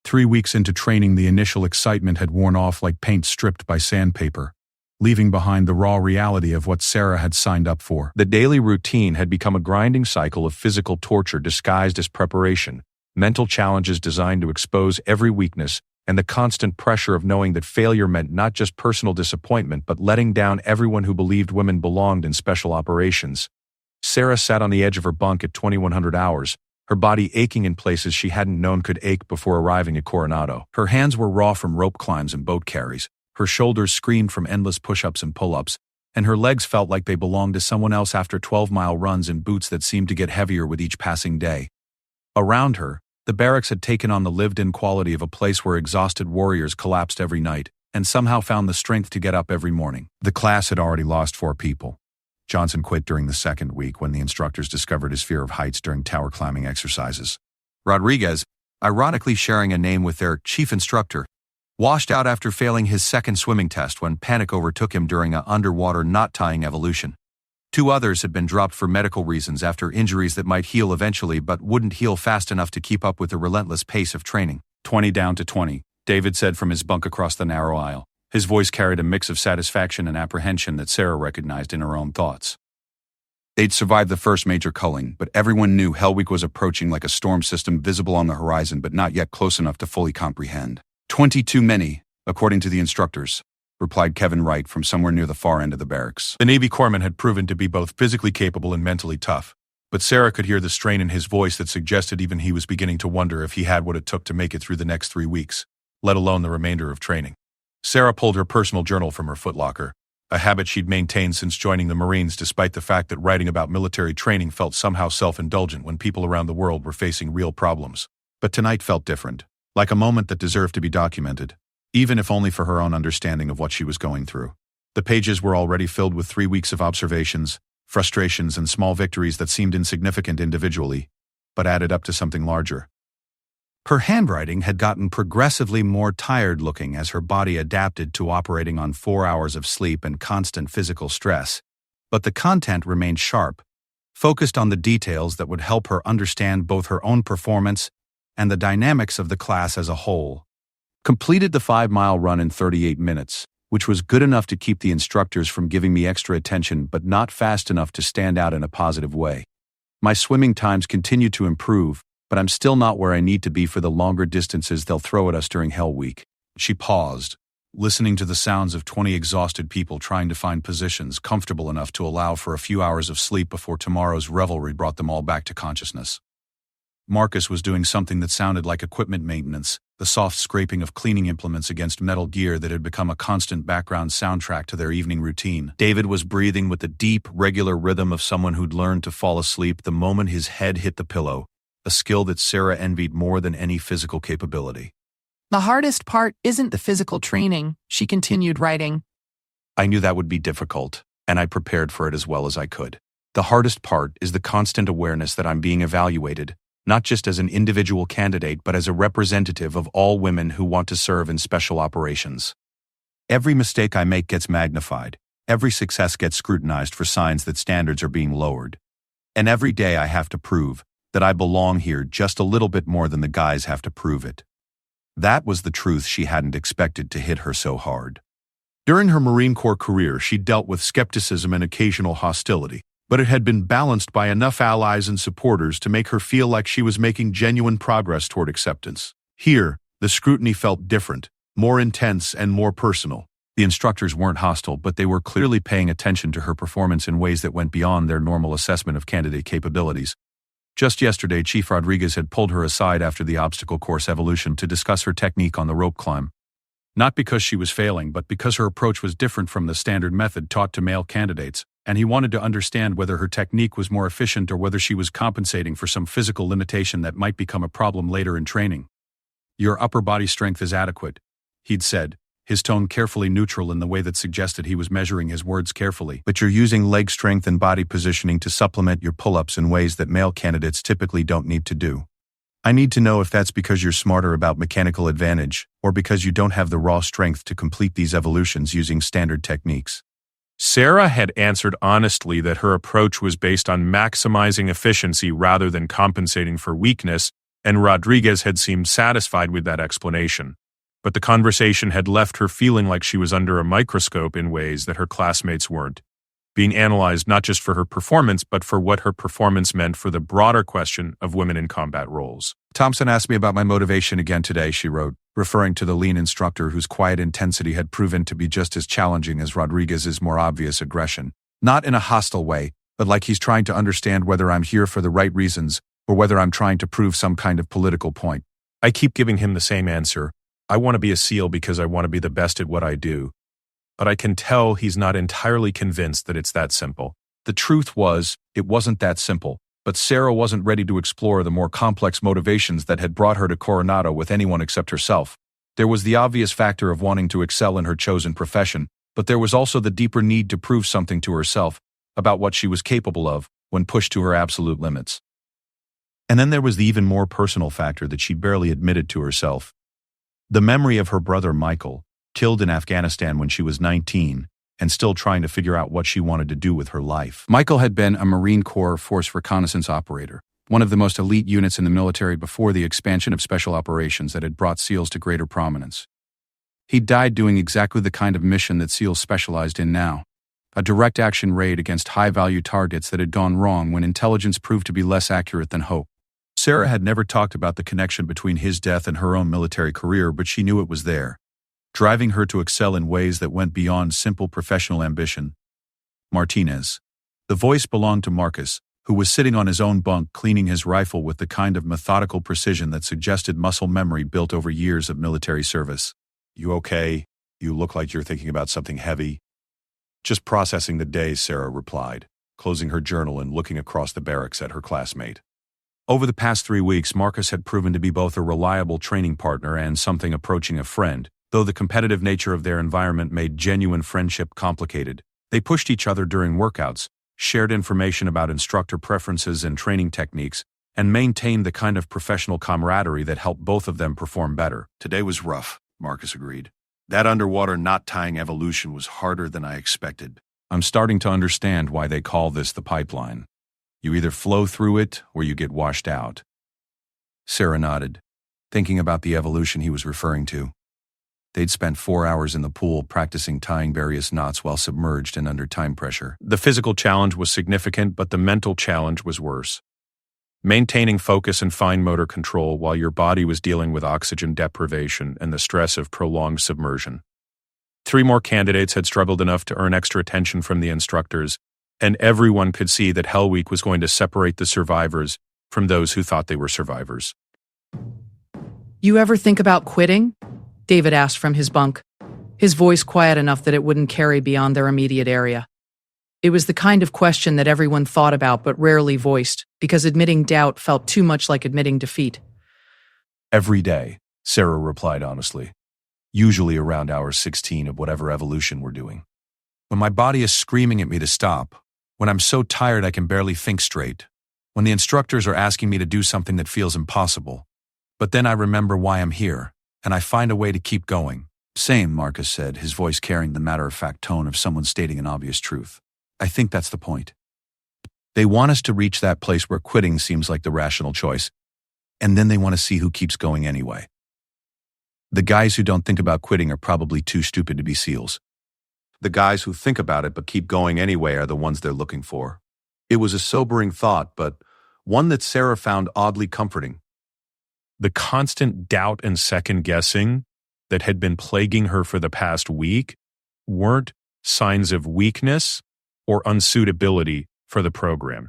3 weeks into training, the initial excitement had worn off like paint stripped by sandpaper, leaving behind the raw reality of what Sarah had signed up for. The daily routine had become a grinding cycle of physical torture disguised as preparation, mental challenges designed to expose every weakness, and the constant pressure of knowing that failure meant not just personal disappointment but letting down everyone who believed women belonged in special operations. Sarah sat on the edge of her bunk at 2100 hours, her body aching in places she hadn't known could ache before arriving at Coronado. Her hands were raw from rope climbs and boat carries, her shoulders screamed from endless push-ups and pull-ups, and her legs felt like they belonged to someone else after 12-mile runs in boots that seemed to get heavier with each passing day. Around her, the barracks had taken on the lived-in quality of a place where exhausted warriors collapsed every night and somehow found the strength to get up every morning. The class had already lost 4 people. Johnson quit during the second week when the instructors discovered his fear of heights during tower climbing exercises. Rodriguez, ironically sharing a name with their chief instructor, washed out after failing his second swimming test when panic overtook him during an underwater knot-tying evolution. 2 others had been dropped for medical reasons after injuries that might heal eventually but wouldn't heal fast enough to keep up with the relentless pace of training. 20 down to 20, David said from his bunk across the narrow aisle. His voice carried a mix of satisfaction and apprehension that Sarah recognized in her own thoughts. They'd survived the first major culling, but everyone knew Hell Week was approaching like a storm system visible on the horizon but not yet close enough to fully comprehend. 20 too many, according to the instructors, replied Kevin Wright from somewhere near the far end of the barracks. The Navy corpsman had proven to be both physically capable and mentally tough, but Sarah could hear the strain in his voice that suggested even he was beginning to wonder if he had what it took to make it through the next 3 weeks, let alone the remainder of training. Sarah pulled her personal journal from her footlocker, a habit she'd maintained since joining the Marines despite the fact that writing about military training felt somehow self-indulgent when people around the world were facing real problems. But tonight felt different, like a moment that deserved to be documented. even if only for her own understanding of what she was going through. The pages were already filled with 3 weeks of observations, frustrations, and small victories that seemed insignificant individually, but added up to something larger. Her handwriting had gotten progressively more tired-looking as her body adapted to operating on 4 hours of sleep and constant physical stress, but the content remained sharp, focused on the details that would help her understand both her own performance and the dynamics of the class as a whole. Completed the 5-mile run in 38 minutes, which was good enough to keep the instructors from giving me extra attention but not fast enough to stand out in a positive way. My swimming times continue to improve, but I'm still not where I need to be for the longer distances they'll throw at us during Hell Week. She paused, listening to the sounds of 20 exhausted people trying to find positions comfortable enough to allow for a few hours of sleep before tomorrow's revelry brought them all back to consciousness. Marcus was doing something that sounded like equipment maintenance, the soft scraping of cleaning implements against metal gear that had become a constant background soundtrack to their evening routine. David was breathing with the deep, regular rhythm of someone who'd learned to fall asleep the moment his head hit the pillow, a skill that Sarah envied more than any physical capability. The hardest part isn't the physical training, she continued writing. I knew that would be difficult, and I prepared for it as well as I could. The hardest part is the constant awareness that I'm being evaluated, not just as an individual candidate but as a representative of all women who want to serve in special operations. Every mistake I make gets magnified, every success gets scrutinized for signs that standards are being lowered. And every day I have to prove that I belong here just a little bit more than the guys have to prove it. That was the truth she hadn't expected to hit her so hard. During her Marine Corps career, she dealt with skepticism and occasional hostility, but it had been balanced by enough allies and supporters to make her feel like she was making genuine progress toward acceptance. Here, the scrutiny felt different, more intense and more personal. The instructors weren't hostile, but they were clearly paying attention to her performance in ways that went beyond their normal assessment of candidate capabilities. Just yesterday, Chief Rodriguez had pulled her aside after the obstacle course evolution to discuss her technique on the rope climb. Not because she was failing, but because her approach was different from the standard method taught to male candidates, and he wanted to understand whether her technique was more efficient or whether she was compensating for some physical limitation that might become a problem later in training. "Your upper body strength is adequate," he'd said, his tone carefully neutral in the way that suggested he was measuring his words carefully. "But you're using leg strength and body positioning to supplement your pull-ups in ways that male candidates typically don't need to do. I need to know if that's because you're smarter about mechanical advantage, or because you don't have the raw strength to complete these evolutions using standard techniques." Sarah had answered honestly that her approach was based on maximizing efficiency rather than compensating for weakness, and Rodriguez had seemed satisfied with that explanation. But the conversation had left her feeling like she was under a microscope in ways that her classmates weren't, being analyzed not just for her performance, but for what her performance meant for the broader question of women in combat roles. "Thompson asked me about my motivation again today," she wrote, referring to the lean instructor whose quiet intensity had proven to be just as challenging as Rodriguez's more obvious aggression. "Not in a hostile way, but like he's trying to understand whether I'm here for the right reasons or whether I'm trying to prove some kind of political point." I keep giving him the same answer. I want to be a SEAL because I want to be the best at what I do. But I can tell he's not entirely convinced that it's that simple. The truth was, it wasn't that simple, but Sarah wasn't ready to explore the more complex motivations that had brought her to Coronado with anyone except herself. There was the obvious factor of wanting to excel in her chosen profession, but there was also the deeper need to prove something to herself about what she was capable of when pushed to her absolute limits. And then there was the even more personal factor that she barely admitted to herself. The memory of her brother Michael, killed in Afghanistan when she was 19, and still trying to figure out what she wanted to do with her life. Michael had been a Marine Corps Force Reconnaissance operator, one of the most elite units in the military before the expansion of special operations that had brought SEALs to greater prominence. He died doing exactly the kind of mission that SEALs specialized in now, a direct action raid against high-value targets that had gone wrong when intelligence proved to be less accurate than hoped. Sarah had never talked about the connection between his death and her own military career, but she knew it was there, driving her to excel in ways that went beyond simple professional ambition. Martinez. The voice belonged to Marcus, who was sitting on his own bunk cleaning his rifle with the kind of methodical precision that suggested muscle memory built over years of military service. "You okay? You look like you're thinking about something heavy." "Just processing the day," Sarah replied, closing her journal and looking across the barracks at her classmate. Over the past 3 weeks, Marcus had proven to be both a reliable training partner and something approaching a friend, Though the competitive nature of their environment made genuine friendship complicated, they pushed each other during workouts, shared information about instructor preferences and training techniques, and maintained the kind of professional camaraderie that helped both of them perform better. Today was rough, Marcus agreed. That underwater knot-tying evolution was harder than I expected. I'm starting to understand why they call this the pipeline. You either flow through it or you get washed out. Sarah nodded, thinking about the evolution he was referring to. They'd spent 4 hours in the pool practicing tying various knots while submerged and under time pressure. The physical challenge was significant, but the mental challenge was worse. Maintaining focus and fine motor control while your body was dealing with oxygen deprivation and the stress of prolonged submersion. 3 more candidates had struggled enough to earn extra attention from the instructors, and everyone could see that Hell Week was going to separate the survivors from those who thought they were survivors. You ever think about quitting? David asked from his bunk, his voice quiet enough that it wouldn't carry beyond their immediate area. It was the kind of question that everyone thought about but rarely voiced, because admitting doubt felt too much like admitting defeat. Every day, Sarah replied honestly, usually around hour 16 of whatever evolution we're doing. When my body is screaming at me to stop, when I'm so tired I can barely think straight, when the instructors are asking me to do something that feels impossible, but then I remember why I'm here, and I find a way to keep going. Same, Marcus said, his voice carrying the matter-of-fact tone of someone stating an obvious truth. I think that's the point. They want us to reach that place where quitting seems like the rational choice, and then they want to see who keeps going anyway. The guys who don't think about quitting are probably too stupid to be SEALs. The guys who think about it but keep going anyway are the ones they're looking for. It was a sobering thought, but one that Sarah found oddly comforting. The constant doubt and second-guessing that had been plaguing her for the past week weren't signs of weakness or unsuitability for the program.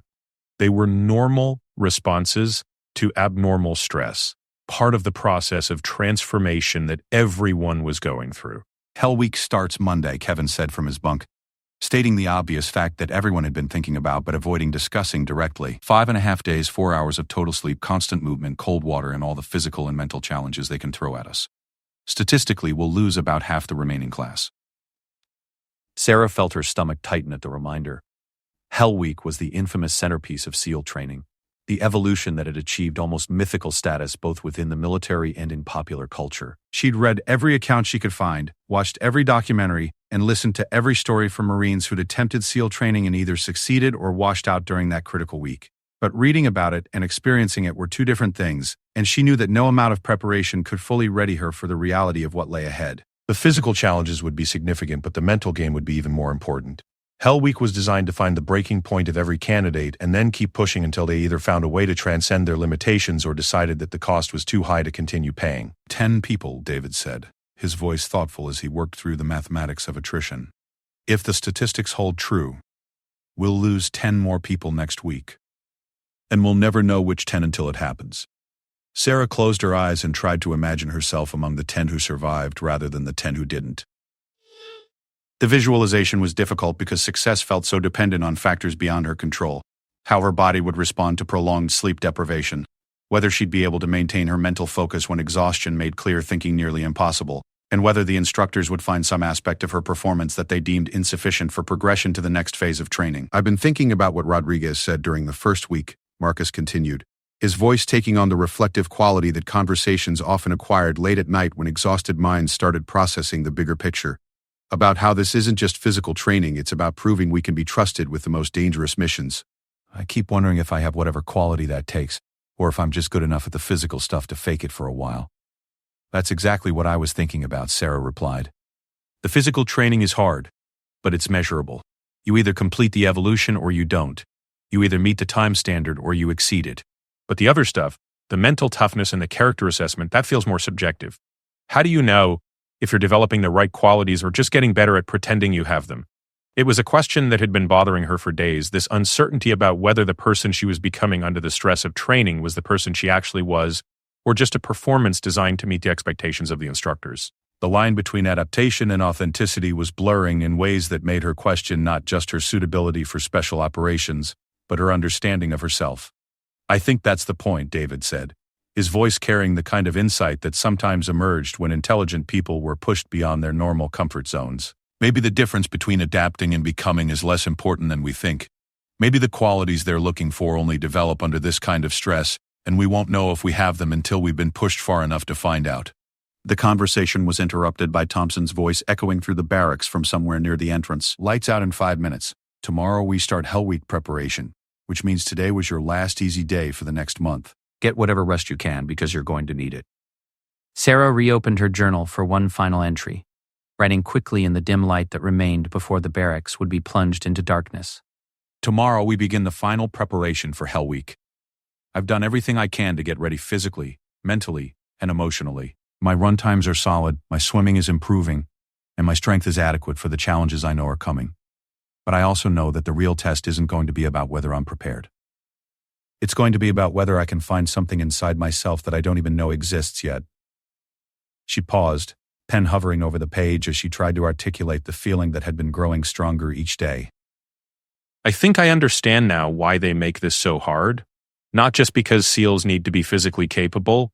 They were normal responses to abnormal stress, part of the process of transformation that everyone was going through. Hell Week starts Monday, Kevin said from his bunk, stating the obvious fact that everyone had been thinking about but avoiding discussing directly. 5.5 days, 4 hours of total sleep, constant movement, cold water, and all the physical and mental challenges they can throw at us. Statistically, we'll lose about half the remaining class. Sarah felt her stomach tighten at the reminder. Hell Week was the infamous centerpiece of SEAL training, the evolution that had achieved almost mythical status both within the military and in popular culture. She'd read every account she could find, watched every documentary, and listened to every story from Marines who'd attempted SEAL training and either succeeded or washed out during that critical week. But reading about it and experiencing it were two different things, and she knew that no amount of preparation could fully ready her for the reality of what lay ahead. The physical challenges would be significant, but the mental game would be even more important. Hell Week was designed to find the breaking point of every candidate and then keep pushing until they either found a way to transcend their limitations or decided that the cost was too high to continue paying. 10 people, David said, his voice thoughtful as he worked through the mathematics of attrition. If the statistics hold true, we'll lose 10 more people next week. And we'll never know which 10 until it happens. Sarah closed her eyes and tried to imagine herself among the 10 who survived rather than the 10 who didn't. The visualization was difficult because success felt so dependent on factors beyond her control. How her body would respond to prolonged sleep deprivation, whether she'd be able to maintain her mental focus when exhaustion made clear thinking nearly impossible, and whether the instructors would find some aspect of her performance that they deemed insufficient for progression to the next phase of training. I've been thinking about what Rodriguez said during the first week, Marcus continued, his voice taking on the reflective quality that conversations often acquired late at night when exhausted minds started processing the bigger picture. About how this isn't just physical training, it's about proving we can be trusted with the most dangerous missions. I keep wondering if I have whatever quality that takes, or if I'm just good enough at the physical stuff to fake it for a while. That's exactly what I was thinking about, Sarah replied. The physical training is hard, but it's measurable. You either complete the evolution or you don't. You either meet the time standard or you exceed it. But the other stuff, the mental toughness and the character assessment, that feels more subjective. How do you know if you're developing the right qualities or just getting better at pretending you have them? It was a question that had been bothering her for days, this uncertainty about whether the person she was becoming under the stress of training was the person she actually was, or just a performance designed to meet the expectations of the instructors. The line between adaptation and authenticity was blurring in ways that made her question not just her suitability for special operations, but her understanding of herself. I think that's the point, David said. his voice carrying the kind of insight that sometimes emerged when intelligent people were pushed beyond their normal comfort zones. Maybe the difference between adapting and becoming is less important than we think. Maybe the qualities they're looking for only develop under this kind of stress, and we won't know if we have them until we've been pushed far enough to find out. The conversation was interrupted by Thompson's voice echoing through the barracks from somewhere near the entrance. Lights out in 5 minutes. Tomorrow we start Hell Week preparation, which means today was your last easy day for the next month. Get whatever rest you can because you're going to need it. Sarah reopened her journal for one final entry, writing quickly in the dim light that remained before the barracks would be plunged into darkness. Tomorrow we begin the final preparation for Hell Week. I've done everything I can to get ready physically, mentally, and emotionally. My run times are solid, my swimming is improving, and my strength is adequate for the challenges I know are coming. But I also know that the real test isn't going to be about whether I'm prepared. It's going to be about whether I can find something inside myself that I don't even know exists yet. She paused, pen hovering over the page as she tried to articulate the feeling that had been growing stronger each day. I think I understand now why they make this so hard. Not just because SEALs need to be physically capable,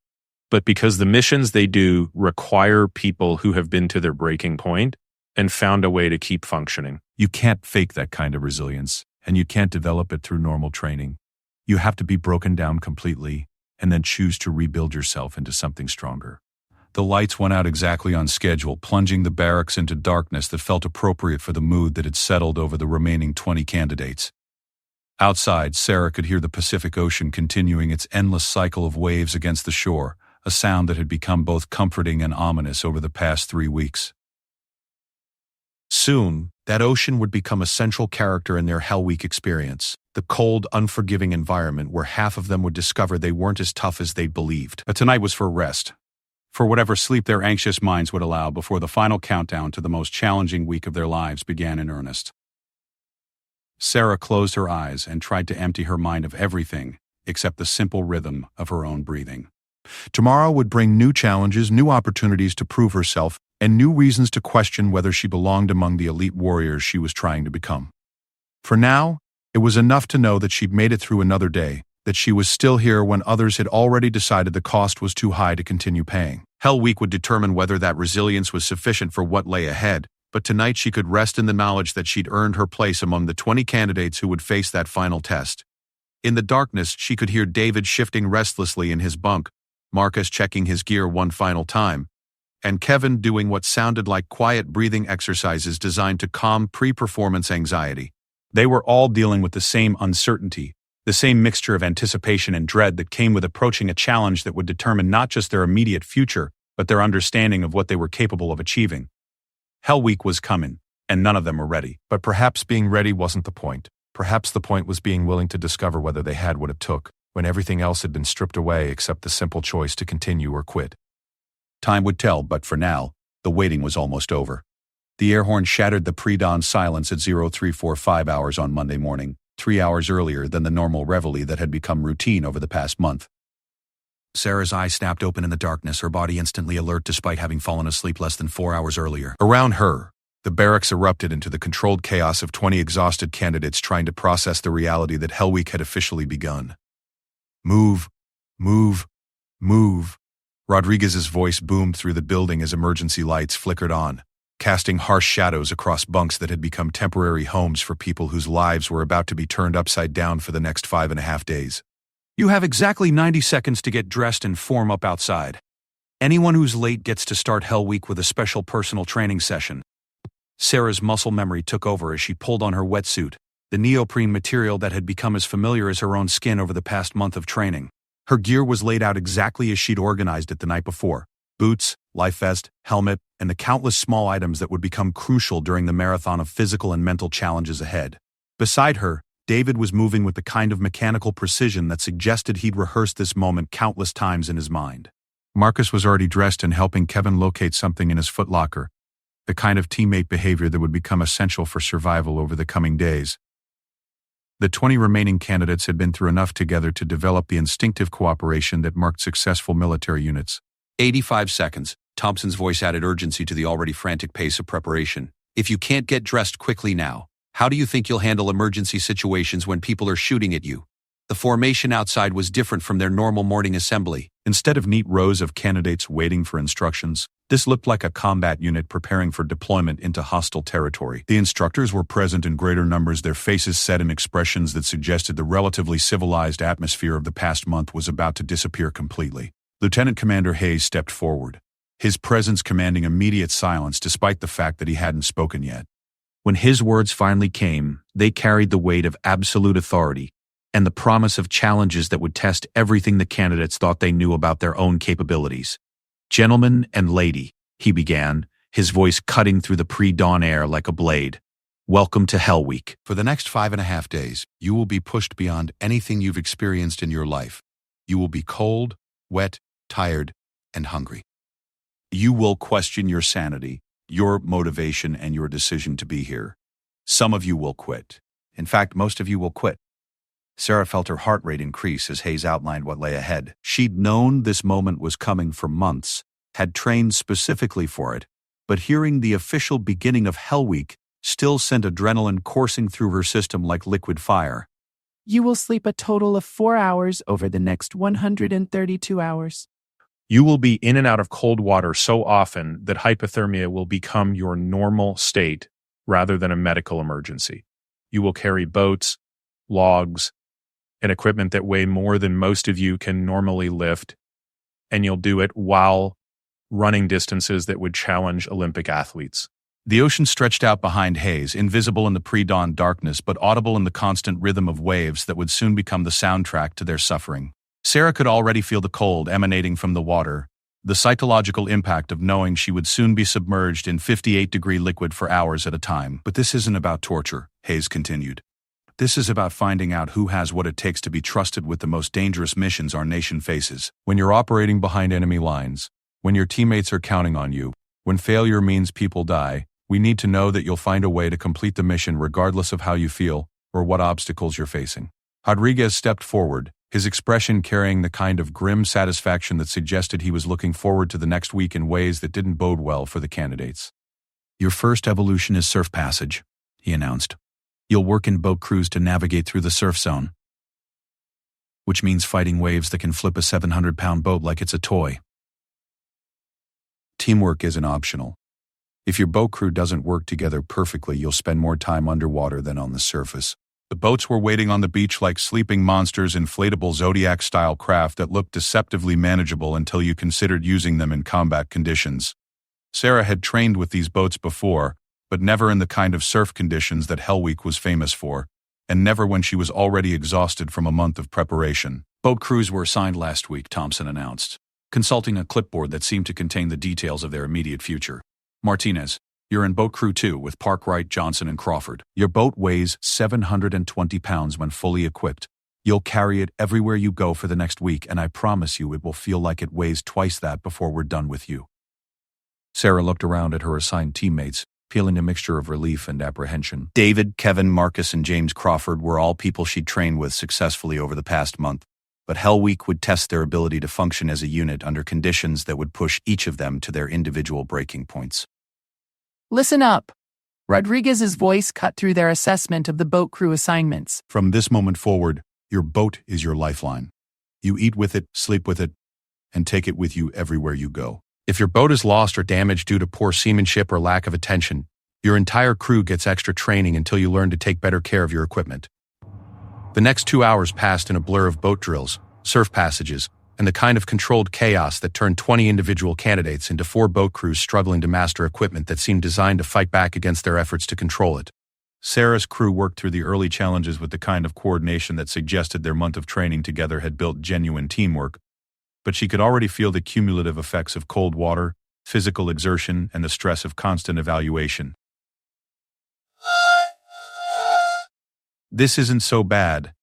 but because the missions they do require people who have been to their breaking point and found a way to keep functioning. You can't fake that kind of resilience, and you can't develop it through normal training. You have to be broken down completely and then choose to rebuild yourself into something stronger. The lights went out exactly on schedule, plunging the barracks into darkness that felt appropriate for the mood that had settled over the remaining 20 candidates. Outside, Sarah could hear the Pacific Ocean continuing its endless cycle of waves against the shore, a sound that had become both comforting and ominous over the past 3 weeks. Soon, that ocean would become a central character in their Hell Week experience, the cold, unforgiving environment where half of them would discover they weren't as tough as they'd believed. But tonight was for rest, for whatever sleep their anxious minds would allow before the final countdown to the most challenging week of their lives began in earnest. Sarah closed her eyes and tried to empty her mind of everything except the simple rhythm of her own breathing. Tomorrow would bring new challenges, new opportunities to prove herself, and new reasons to question whether she belonged among the elite warriors she was trying to become. For now, it was enough to know that she'd made it through another day, that she was still here when others had already decided the cost was too high to continue paying. Hell Week would determine whether that resilience was sufficient for what lay ahead, but tonight she could rest in the knowledge that she'd earned her place among the 20 candidates who would face that final test. In the darkness, she could hear David shifting restlessly in his bunk, Marcus checking his gear one final time, and Kevin doing what sounded like quiet breathing exercises designed to calm pre-performance anxiety. They were all dealing with the same uncertainty, the same mixture of anticipation and dread that came with approaching a challenge that would determine not just their immediate future, but their understanding of what they were capable of achieving. Hell Week was coming, and none of them were ready. But perhaps being ready wasn't the point. Perhaps the point was being willing to discover whether they had what it took, when everything else had been stripped away except the simple choice to continue or quit. Time would tell, but for now, the waiting was almost over. The air horn shattered the pre-dawn silence at 0345 hours on Monday morning, 3 hours earlier than the normal reveille that had become routine over the past month. Sarah's eyes snapped open in the darkness, her body instantly alert despite having fallen asleep less than 4 hours earlier. Around her, the barracks erupted into the controlled chaos of 20 exhausted candidates trying to process the reality that Hell Week had officially begun. Move, move, move. Rodriguez's voice boomed through the building as emergency lights flickered on, casting harsh shadows across bunks that had become temporary homes for people whose lives were about to be turned upside down for the next 5.5 days. You have exactly 90 seconds to get dressed and form up outside. Anyone who's late gets to start Hell Week with a special personal training session. Sarah's muscle memory took over as she pulled on her wetsuit, the neoprene material that had become as familiar as her own skin over the past month of training. Her gear was laid out exactly as she'd organized it the night before: boots, life vest, helmet, and the countless small items that would become crucial during the marathon of physical and mental challenges ahead. Beside her, David was moving with the kind of mechanical precision that suggested he'd rehearsed this moment countless times in his mind. Marcus was already dressed and helping Kevin locate something in his footlocker, the kind of teammate behavior that would become essential for survival over the coming days. The 20 remaining candidates had been through enough together to develop the instinctive cooperation that marked successful military units. 85 seconds. Thompson's voice added urgency to the already frantic pace of preparation. If you can't get dressed quickly now, how do you think you'll handle emergency situations when people are shooting at you? The formation outside was different from their normal morning assembly. Instead of neat rows of candidates waiting for instructions, this looked like a combat unit preparing for deployment into hostile territory. The instructors were present in greater numbers, their faces set in expressions that suggested the relatively civilized atmosphere of the past month was about to disappear completely. Lieutenant Commander Hayes stepped forward, his presence commanding immediate silence despite the fact that he hadn't spoken yet. When his words finally came, they carried the weight of absolute authority and the promise of challenges that would test everything the candidates thought they knew about their own capabilities. "Gentlemen and lady," he began, his voice cutting through the pre-dawn air like a blade. "Welcome to Hell Week. For the next 5.5 days, you will be pushed beyond anything you've experienced in your life. You will be cold, wet, tired, and hungry. You will question your sanity, your motivation, and your decision to be here. Some of you will quit. In fact, most of you will quit." Sarah felt her heart rate increase as Hayes outlined what lay ahead. She'd known this moment was coming for months, had trained specifically for it, but hearing the official beginning of Hell Week still sent adrenaline coursing through her system like liquid fire. You will sleep a total of 4 hours over the next 132 hours. You will be in and out of cold water so often that hypothermia will become your normal state rather than a medical emergency. You will carry boats, logs, and equipment that weigh more than most of you can normally lift, and you'll do it while running distances that would challenge Olympic athletes. The ocean stretched out behind Hayes, invisible in the pre-dawn darkness but audible in the constant rhythm of waves that would soon become the soundtrack to their suffering. Sarah could already feel the cold emanating from the water, the psychological impact of knowing she would soon be submerged in 58-degree liquid for hours at a time. "But this isn't about torture," Hayes continued. "This is about finding out who has what it takes to be trusted with the most dangerous missions our nation faces. When you're operating behind enemy lines, when your teammates are counting on you, when failure means people die, we need to know that you'll find a way to complete the mission regardless of how you feel or what obstacles you're facing." Rodriguez stepped forward, his expression carrying the kind of grim satisfaction that suggested he was looking forward to the next week in ways that didn't bode well for the candidates. "Your first evolution is surf passage," he announced. "You'll work in boat crews to navigate through the surf zone, which means fighting waves that can flip a 700-pound boat like it's a toy. Teamwork isn't optional. If your boat crew doesn't work together perfectly, you'll spend more time underwater than on the surface." The boats were waiting on the beach like sleeping monsters, inflatable Zodiac-style craft that looked deceptively manageable until you considered using them in combat conditions. Sarah had trained with these boats before, but never in the kind of surf conditions that Hell Week was famous for, and never when she was already exhausted from a month of preparation. "Boat crews were assigned last week," Thompson announced, consulting a clipboard that seemed to contain the details of their immediate future. "Martinez, you're in Boat Crew 2 with Parkwright, Johnson, and Crawford. Your boat weighs 720 pounds when fully equipped. You'll carry it everywhere you go for the next week, and I promise you it will feel like it weighs twice that before we're done with you." Sarah looked around at her assigned teammates, feeling a mixture of relief and apprehension. David, Kevin, Marcus, and James Crawford were all people she'd trained with successfully over the past month, but Hell Week would test their ability to function as a unit under conditions that would push each of them to their individual breaking points. Listen up. Rodriguez's voice cut through their assessment of the boat crew assignments. From this moment forward, your boat is your lifeline. You eat with it, sleep with it, and take it with you everywhere you go. If your boat is lost or damaged due to poor seamanship or lack of attention, your entire crew gets extra training until you learn to take better care of your equipment. The next 2 hours passed in a blur of boat drills, surf passages, and the kind of controlled chaos that turned 20 individual candidates into 4 boat crews struggling to master equipment that seemed designed to fight back against their efforts to control it. Sarah's crew worked through the early challenges with the kind of coordination that suggested their month of training together had built genuine teamwork, but she could already feel the cumulative effects of cold water, physical exertion, and the stress of constant evaluation. "This isn't so bad,"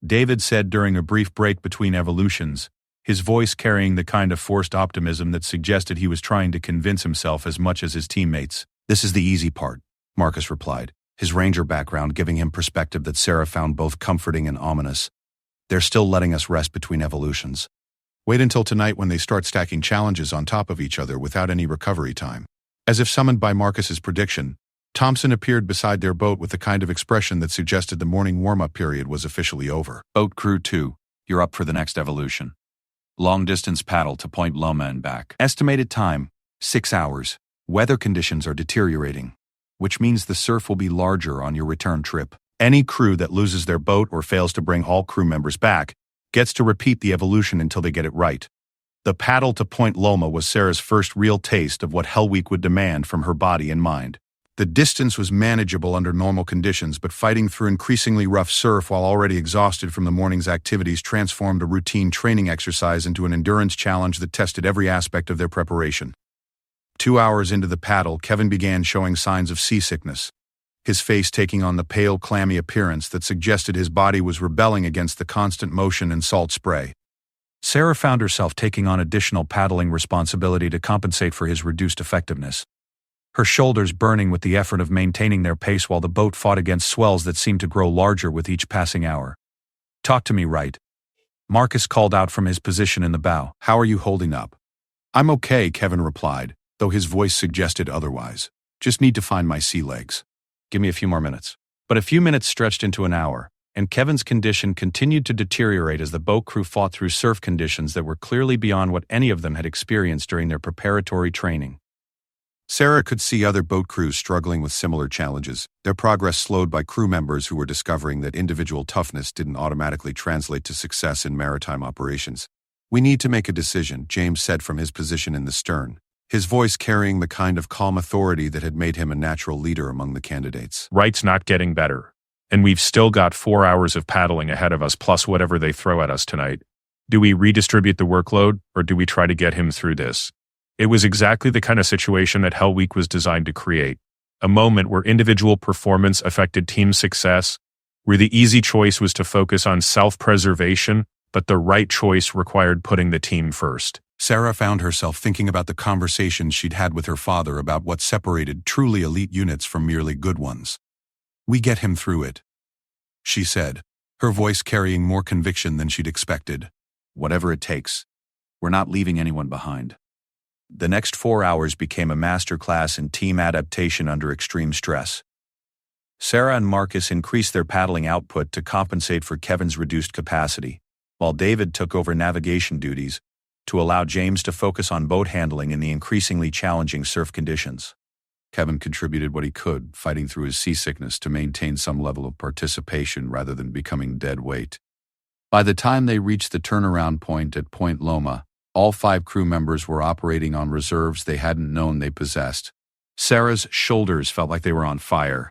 David said during a brief break between evolutions, his voice carrying the kind of forced optimism that suggested he was trying to convince himself as much as his teammates. "This is the easy part," Marcus replied, his ranger background giving him perspective that Sarah found both comforting and ominous. "They're still letting us rest between evolutions. Wait until tonight when they start stacking challenges on top of each other without any recovery time." As if summoned by Marcus's prediction, Thompson appeared beside their boat with the kind of expression that suggested the morning warm-up period was officially over. "Boat Crew 2, you're up for the next evolution. Long-distance paddle to Point Loma and back. Estimated time, 6 hours. Weather conditions are deteriorating, which means the surf will be larger on your return trip. Any crew that loses their boat or fails to bring all crew members back gets to repeat the evolution until they get it right. The paddle to Point Loma was Sarah's first real taste of what Hell Week would demand from her body and mind. The distance was manageable under normal conditions, but fighting through increasingly rough surf while already exhausted from the morning's activities transformed a routine training exercise into an endurance challenge that tested every aspect of their preparation. 2 hours into the paddle, Kevin began showing signs of seasickness, his face taking on the pale, clammy appearance that suggested his body was rebelling against the constant motion and salt spray. Sarah found herself taking on additional paddling responsibility to compensate for his reduced effectiveness, her shoulders burning with the effort of maintaining their pace while the boat fought against swells that seemed to grow larger with each passing hour. "Talk to me, right?" Marcus called out from his position in the bow. "How are you holding up?" "I'm okay," Kevin replied, though his voice suggested otherwise. "Just need to find my sea legs." "Give me a few more minutes." But a few minutes stretched into an hour, and Kevin's condition continued to deteriorate as the boat crew fought through surf conditions that were clearly beyond what any of them had experienced during their preparatory training. Sarah could see other boat crews struggling with similar challenges, their progress slowed by crew members who were discovering that individual toughness didn't automatically translate to success in maritime operations. "We need to make a decision," James said from his position in the stern, his voice carrying the kind of calm authority that had made him a natural leader among the candidates. Right's not getting better, and we've still got 4 hours of paddling ahead of us plus whatever they throw at us tonight. Do we redistribute the workload, or do we try to get him through this? It was exactly the kind of situation that Hell Week was designed to create, a moment where individual performance affected team success, where the easy choice was to focus on self-preservation, but the right choice required putting the team first. Sarah found herself thinking about the conversations she'd had with her father about what separated truly elite units from merely good ones. "We get him through it," she said, her voice carrying more conviction than she'd expected. "Whatever it takes. We're not leaving anyone behind." The next 4 hours became a masterclass in team adaptation under extreme stress. Sarah and Marcus increased their paddling output to compensate for Kevin's reduced capacity, while David took over navigation duties to allow James to focus on boat handling in the increasingly challenging surf conditions. Kevin contributed what he could, fighting through his seasickness to maintain some level of participation rather than becoming dead weight. By the time they reached the turnaround point at Point Loma, all 5 crew members were operating on reserves they hadn't known they possessed. Sarah's shoulders felt like they were on fire.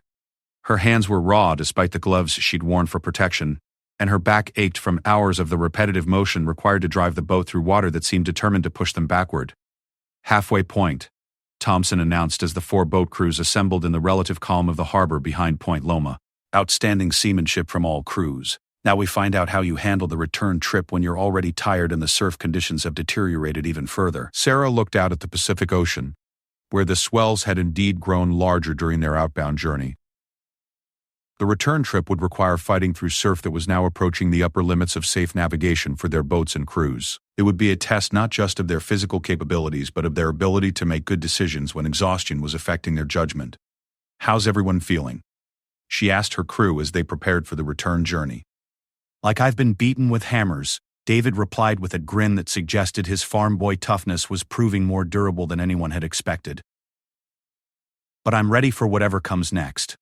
Her hands were raw despite the gloves she'd worn for protection, and her back ached from hours of the repetitive motion required to drive the boat through water that seemed determined to push them backward. "Halfway point," Thompson announced as the 4 boat crews assembled in the relative calm of the harbor behind Point Loma. "Outstanding seamanship from all crews. Now we find out how you handle the return trip when you're already tired and the surf conditions have deteriorated even further." Sarah looked out at the Pacific Ocean, where the swells had indeed grown larger during their outbound journey. The return trip would require fighting through surf that was now approaching the upper limits of safe navigation for their boats and crews. It would be a test not just of their physical capabilities but of their ability to make good decisions when exhaustion was affecting their judgment. "How's everyone feeling?" she asked her crew as they prepared for the return journey. "Like I've been beaten with hammers," David replied with a grin that suggested his farm boy toughness was proving more durable than anyone had expected. "But I'm ready for whatever comes next."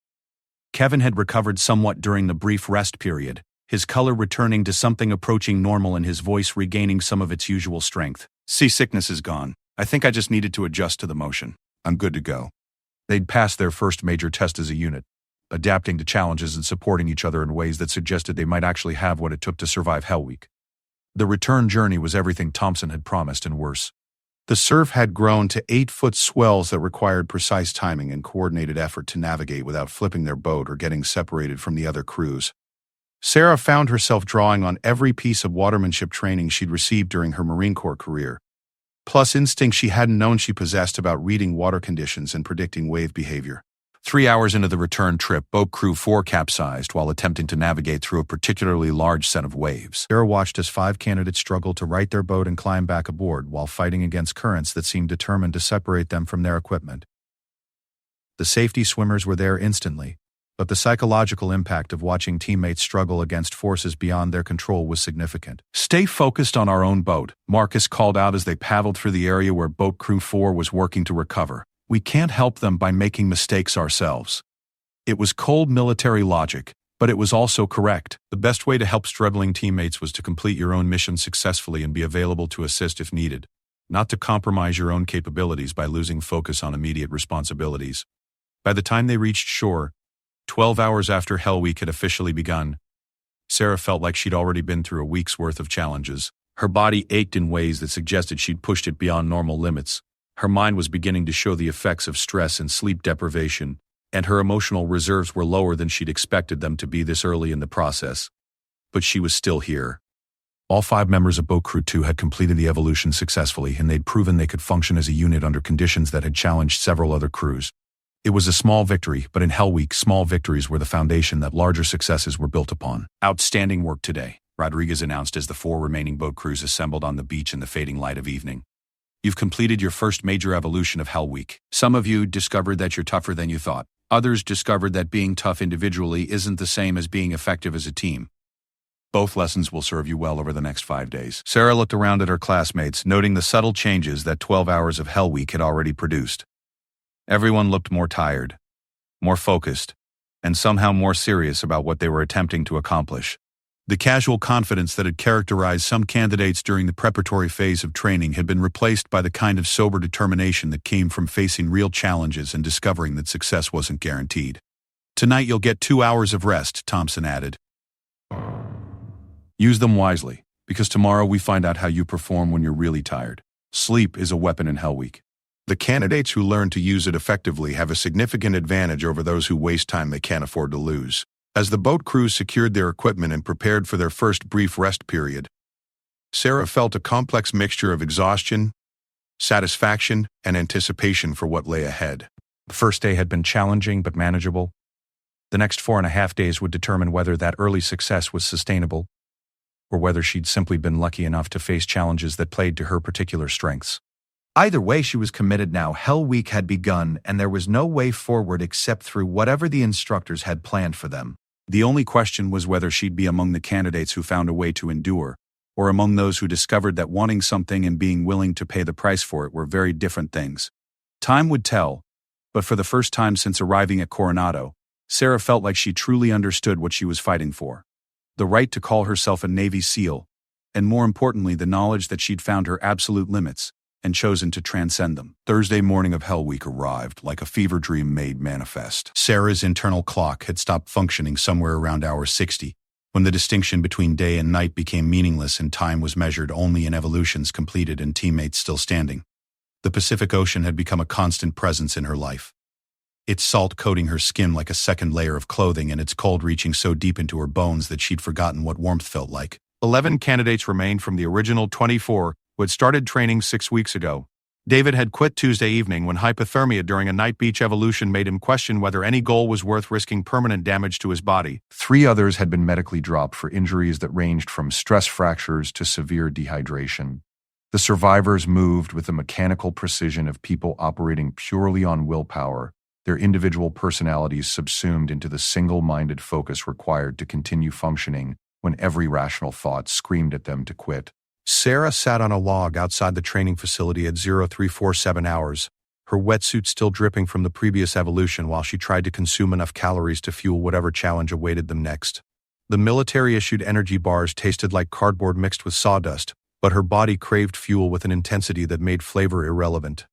Kevin had recovered somewhat during the brief rest period, his color returning to something approaching normal and his voice regaining some of its usual strength. "Seasickness is gone. I think I just needed to adjust to the motion. I'm good to go." They'd passed their first major test as a unit, adapting to challenges and supporting each other in ways that suggested they might actually have what it took to survive Hell Week. The return journey was everything Thompson had promised and worse. The surf had grown to 8-foot swells that required precise timing and coordinated effort to navigate without flipping their boat or getting separated from the other crews. Sarah found herself drawing on every piece of watermanship training she'd received during her Marine Corps career, plus instincts she hadn't known she possessed about reading water conditions and predicting wave behavior. 3 hours into the return trip, boat crew 4 capsized while attempting to navigate through a particularly large set of waves. Sarah watched as 5 candidates struggled to right their boat and climb back aboard while fighting against currents that seemed determined to separate them from their equipment. The safety swimmers were there instantly, but the psychological impact of watching teammates struggle against forces beyond their control was significant. "Stay focused on our own boat," Marcus called out as they paddled through the area where Boat Crew 4 was working to recover. "We can't help them by making mistakes ourselves." It was cold military logic, but it was also correct. The best way to help struggling teammates was to complete your own mission successfully and be available to assist if needed, not to compromise your own capabilities by losing focus on immediate responsibilities. By the time they reached shore, 12 hours after Hell Week had officially begun, Sarah felt like she'd already been through a week's worth of challenges. Her body ached in ways that suggested she'd pushed it beyond normal limits. Her mind was beginning to show the effects of stress and sleep deprivation, and her emotional reserves were lower than she'd expected them to be this early in the process. But she was still here. All 5 members of Boat Crew 2 had completed the evolution successfully, and they'd proven they could function as a unit under conditions that had challenged several other crews. It was a small victory, but in Hell Week, small victories were the foundation that larger successes were built upon. "Outstanding work today," Rodriguez announced as the 4 remaining boat crews assembled on the beach in the fading light of evening. "You've completed your first major evolution of Hell Week. Some of you discovered that you're tougher than you thought. Others discovered that being tough individually isn't the same as being effective as a team. Both lessons will serve you well over the next 5 days." Sarah looked around at her classmates, noting the subtle changes that 12 hours of Hell Week had already produced. Everyone looked more tired, more focused, and somehow more serious about what they were attempting to accomplish. The casual confidence that had characterized some candidates during the preparatory phase of training had been replaced by the kind of sober determination that came from facing real challenges and discovering that success wasn't guaranteed. "Tonight you'll get 2 hours of rest," Thompson added. "Use them wisely, because tomorrow we find out how you perform when you're really tired. Sleep is a weapon in Hell Week." The candidates who learn to use it effectively have a significant advantage over those who waste time they can't afford to lose. As the boat crews secured their equipment and prepared for their first brief rest period, Sarah felt a complex mixture of exhaustion, satisfaction, and anticipation for what lay ahead. The first day had been challenging but manageable. The next 4.5 days would determine whether that early success was sustainable, or whether she'd simply been lucky enough to face challenges that played to her particular strengths. Either way, she was committed now. Hell Week had begun, and there was no way forward except through whatever the instructors had planned for them. The only question was whether she'd be among the candidates who found a way to endure, or among those who discovered that wanting something and being willing to pay the price for it were very different things. Time would tell, but for the first time since arriving at Coronado, Sarah felt like she truly understood what she was fighting for. The right to call herself a Navy SEAL, and more importantly, the knowledge that she'd found her absolute limits and chosen to transcend them. Thursday morning of Hell Week arrived like a fever dream made manifest. Sarah's internal clock had stopped functioning somewhere around hour 60, when the distinction between day and night became meaningless and time was measured only in evolutions completed and teammates still standing. The Pacific Ocean had become a constant presence in her life, its salt coating her skin like a second layer of clothing and its cold reaching so deep into her bones that she'd forgotten what warmth felt like. 11 candidates remained from the original 24 who had started training 6 weeks ago. David had quit Tuesday evening when hypothermia during a night beach evolution made him question whether any goal was worth risking permanent damage to his body. 3 others had been medically dropped for injuries that ranged from stress fractures to severe dehydration. The survivors moved with the mechanical precision of people operating purely on willpower, their individual personalities subsumed into the single-minded focus required to continue functioning when every rational thought screamed at them to quit. Sarah sat on a log outside the training facility at 0347 hours, her wetsuit still dripping from the previous evolution while she tried to consume enough calories to fuel whatever challenge awaited them next. The military-issued energy bars tasted like cardboard mixed with sawdust, but her body craved fuel with an intensity that made flavor irrelevant.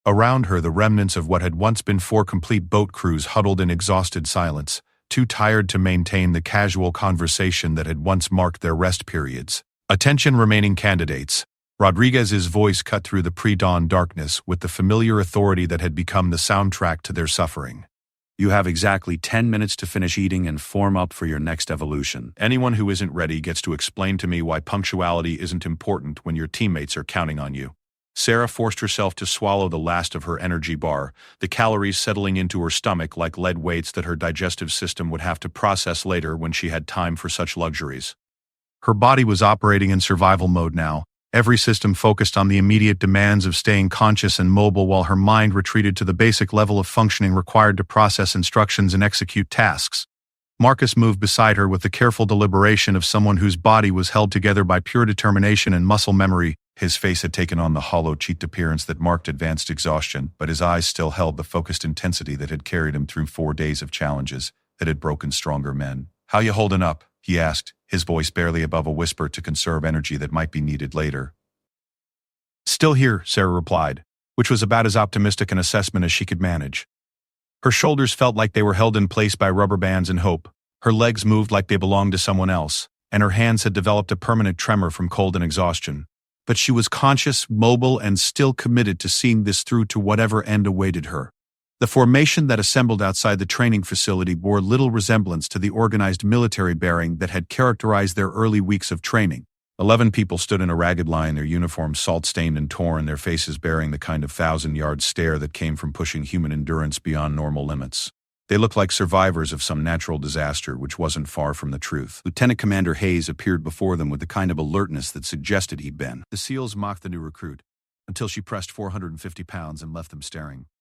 Around her, the remnants of what had once been 4 complete boat crews huddled in exhausted silence, too tired to maintain the casual conversation that had once marked their rest periods. "Attention remaining candidates." Rodriguez's voice cut through the pre-dawn darkness with the familiar authority that had become the soundtrack to their suffering. "You have exactly 10 minutes to finish eating and form up for your next evolution. Anyone who isn't ready gets to explain to me why punctuality isn't important when your teammates are counting on you." Sarah forced herself to swallow the last of her energy bar, the calories settling into her stomach like lead weights that her digestive system would have to process later when she had time for such luxuries. Her body was operating in survival mode now, Every system focused on the immediate demands of staying conscious and mobile while her mind retreated to the basic level of functioning required to process instructions and execute tasks. Marcus moved beside her with the careful deliberation of someone whose body was held together by pure determination and muscle memory. His face had taken on the hollow-cheeked appearance that marked advanced exhaustion, but his eyes still held the focused intensity that had carried him through 4 days of challenges that had broken stronger men. "How you holding up?" he asked, his voice barely above a whisper to conserve energy that might be needed later. "Still here," Sarah replied, which was about as optimistic an assessment as she could manage. Her shoulders felt like they were held in place by rubber bands in hope, her legs moved like they belonged to someone else, and her hands had developed a permanent tremor from cold and exhaustion. But she was conscious, mobile, and still committed to seeing this through to whatever end awaited her. The formation that assembled outside the training facility bore little resemblance to the organized military bearing that had characterized their early weeks of training. 11 people stood in a ragged line, their uniforms salt-stained and torn, their faces bearing the kind of 1,000-yard stare that came from pushing human endurance beyond normal limits. They looked like survivors of some natural disaster, which wasn't far from the truth. Lieutenant Commander Hayes appeared before them with the kind of alertness that suggested he'd been. The SEALs mocked the new recruit, until she pressed 450 pounds and left them staring.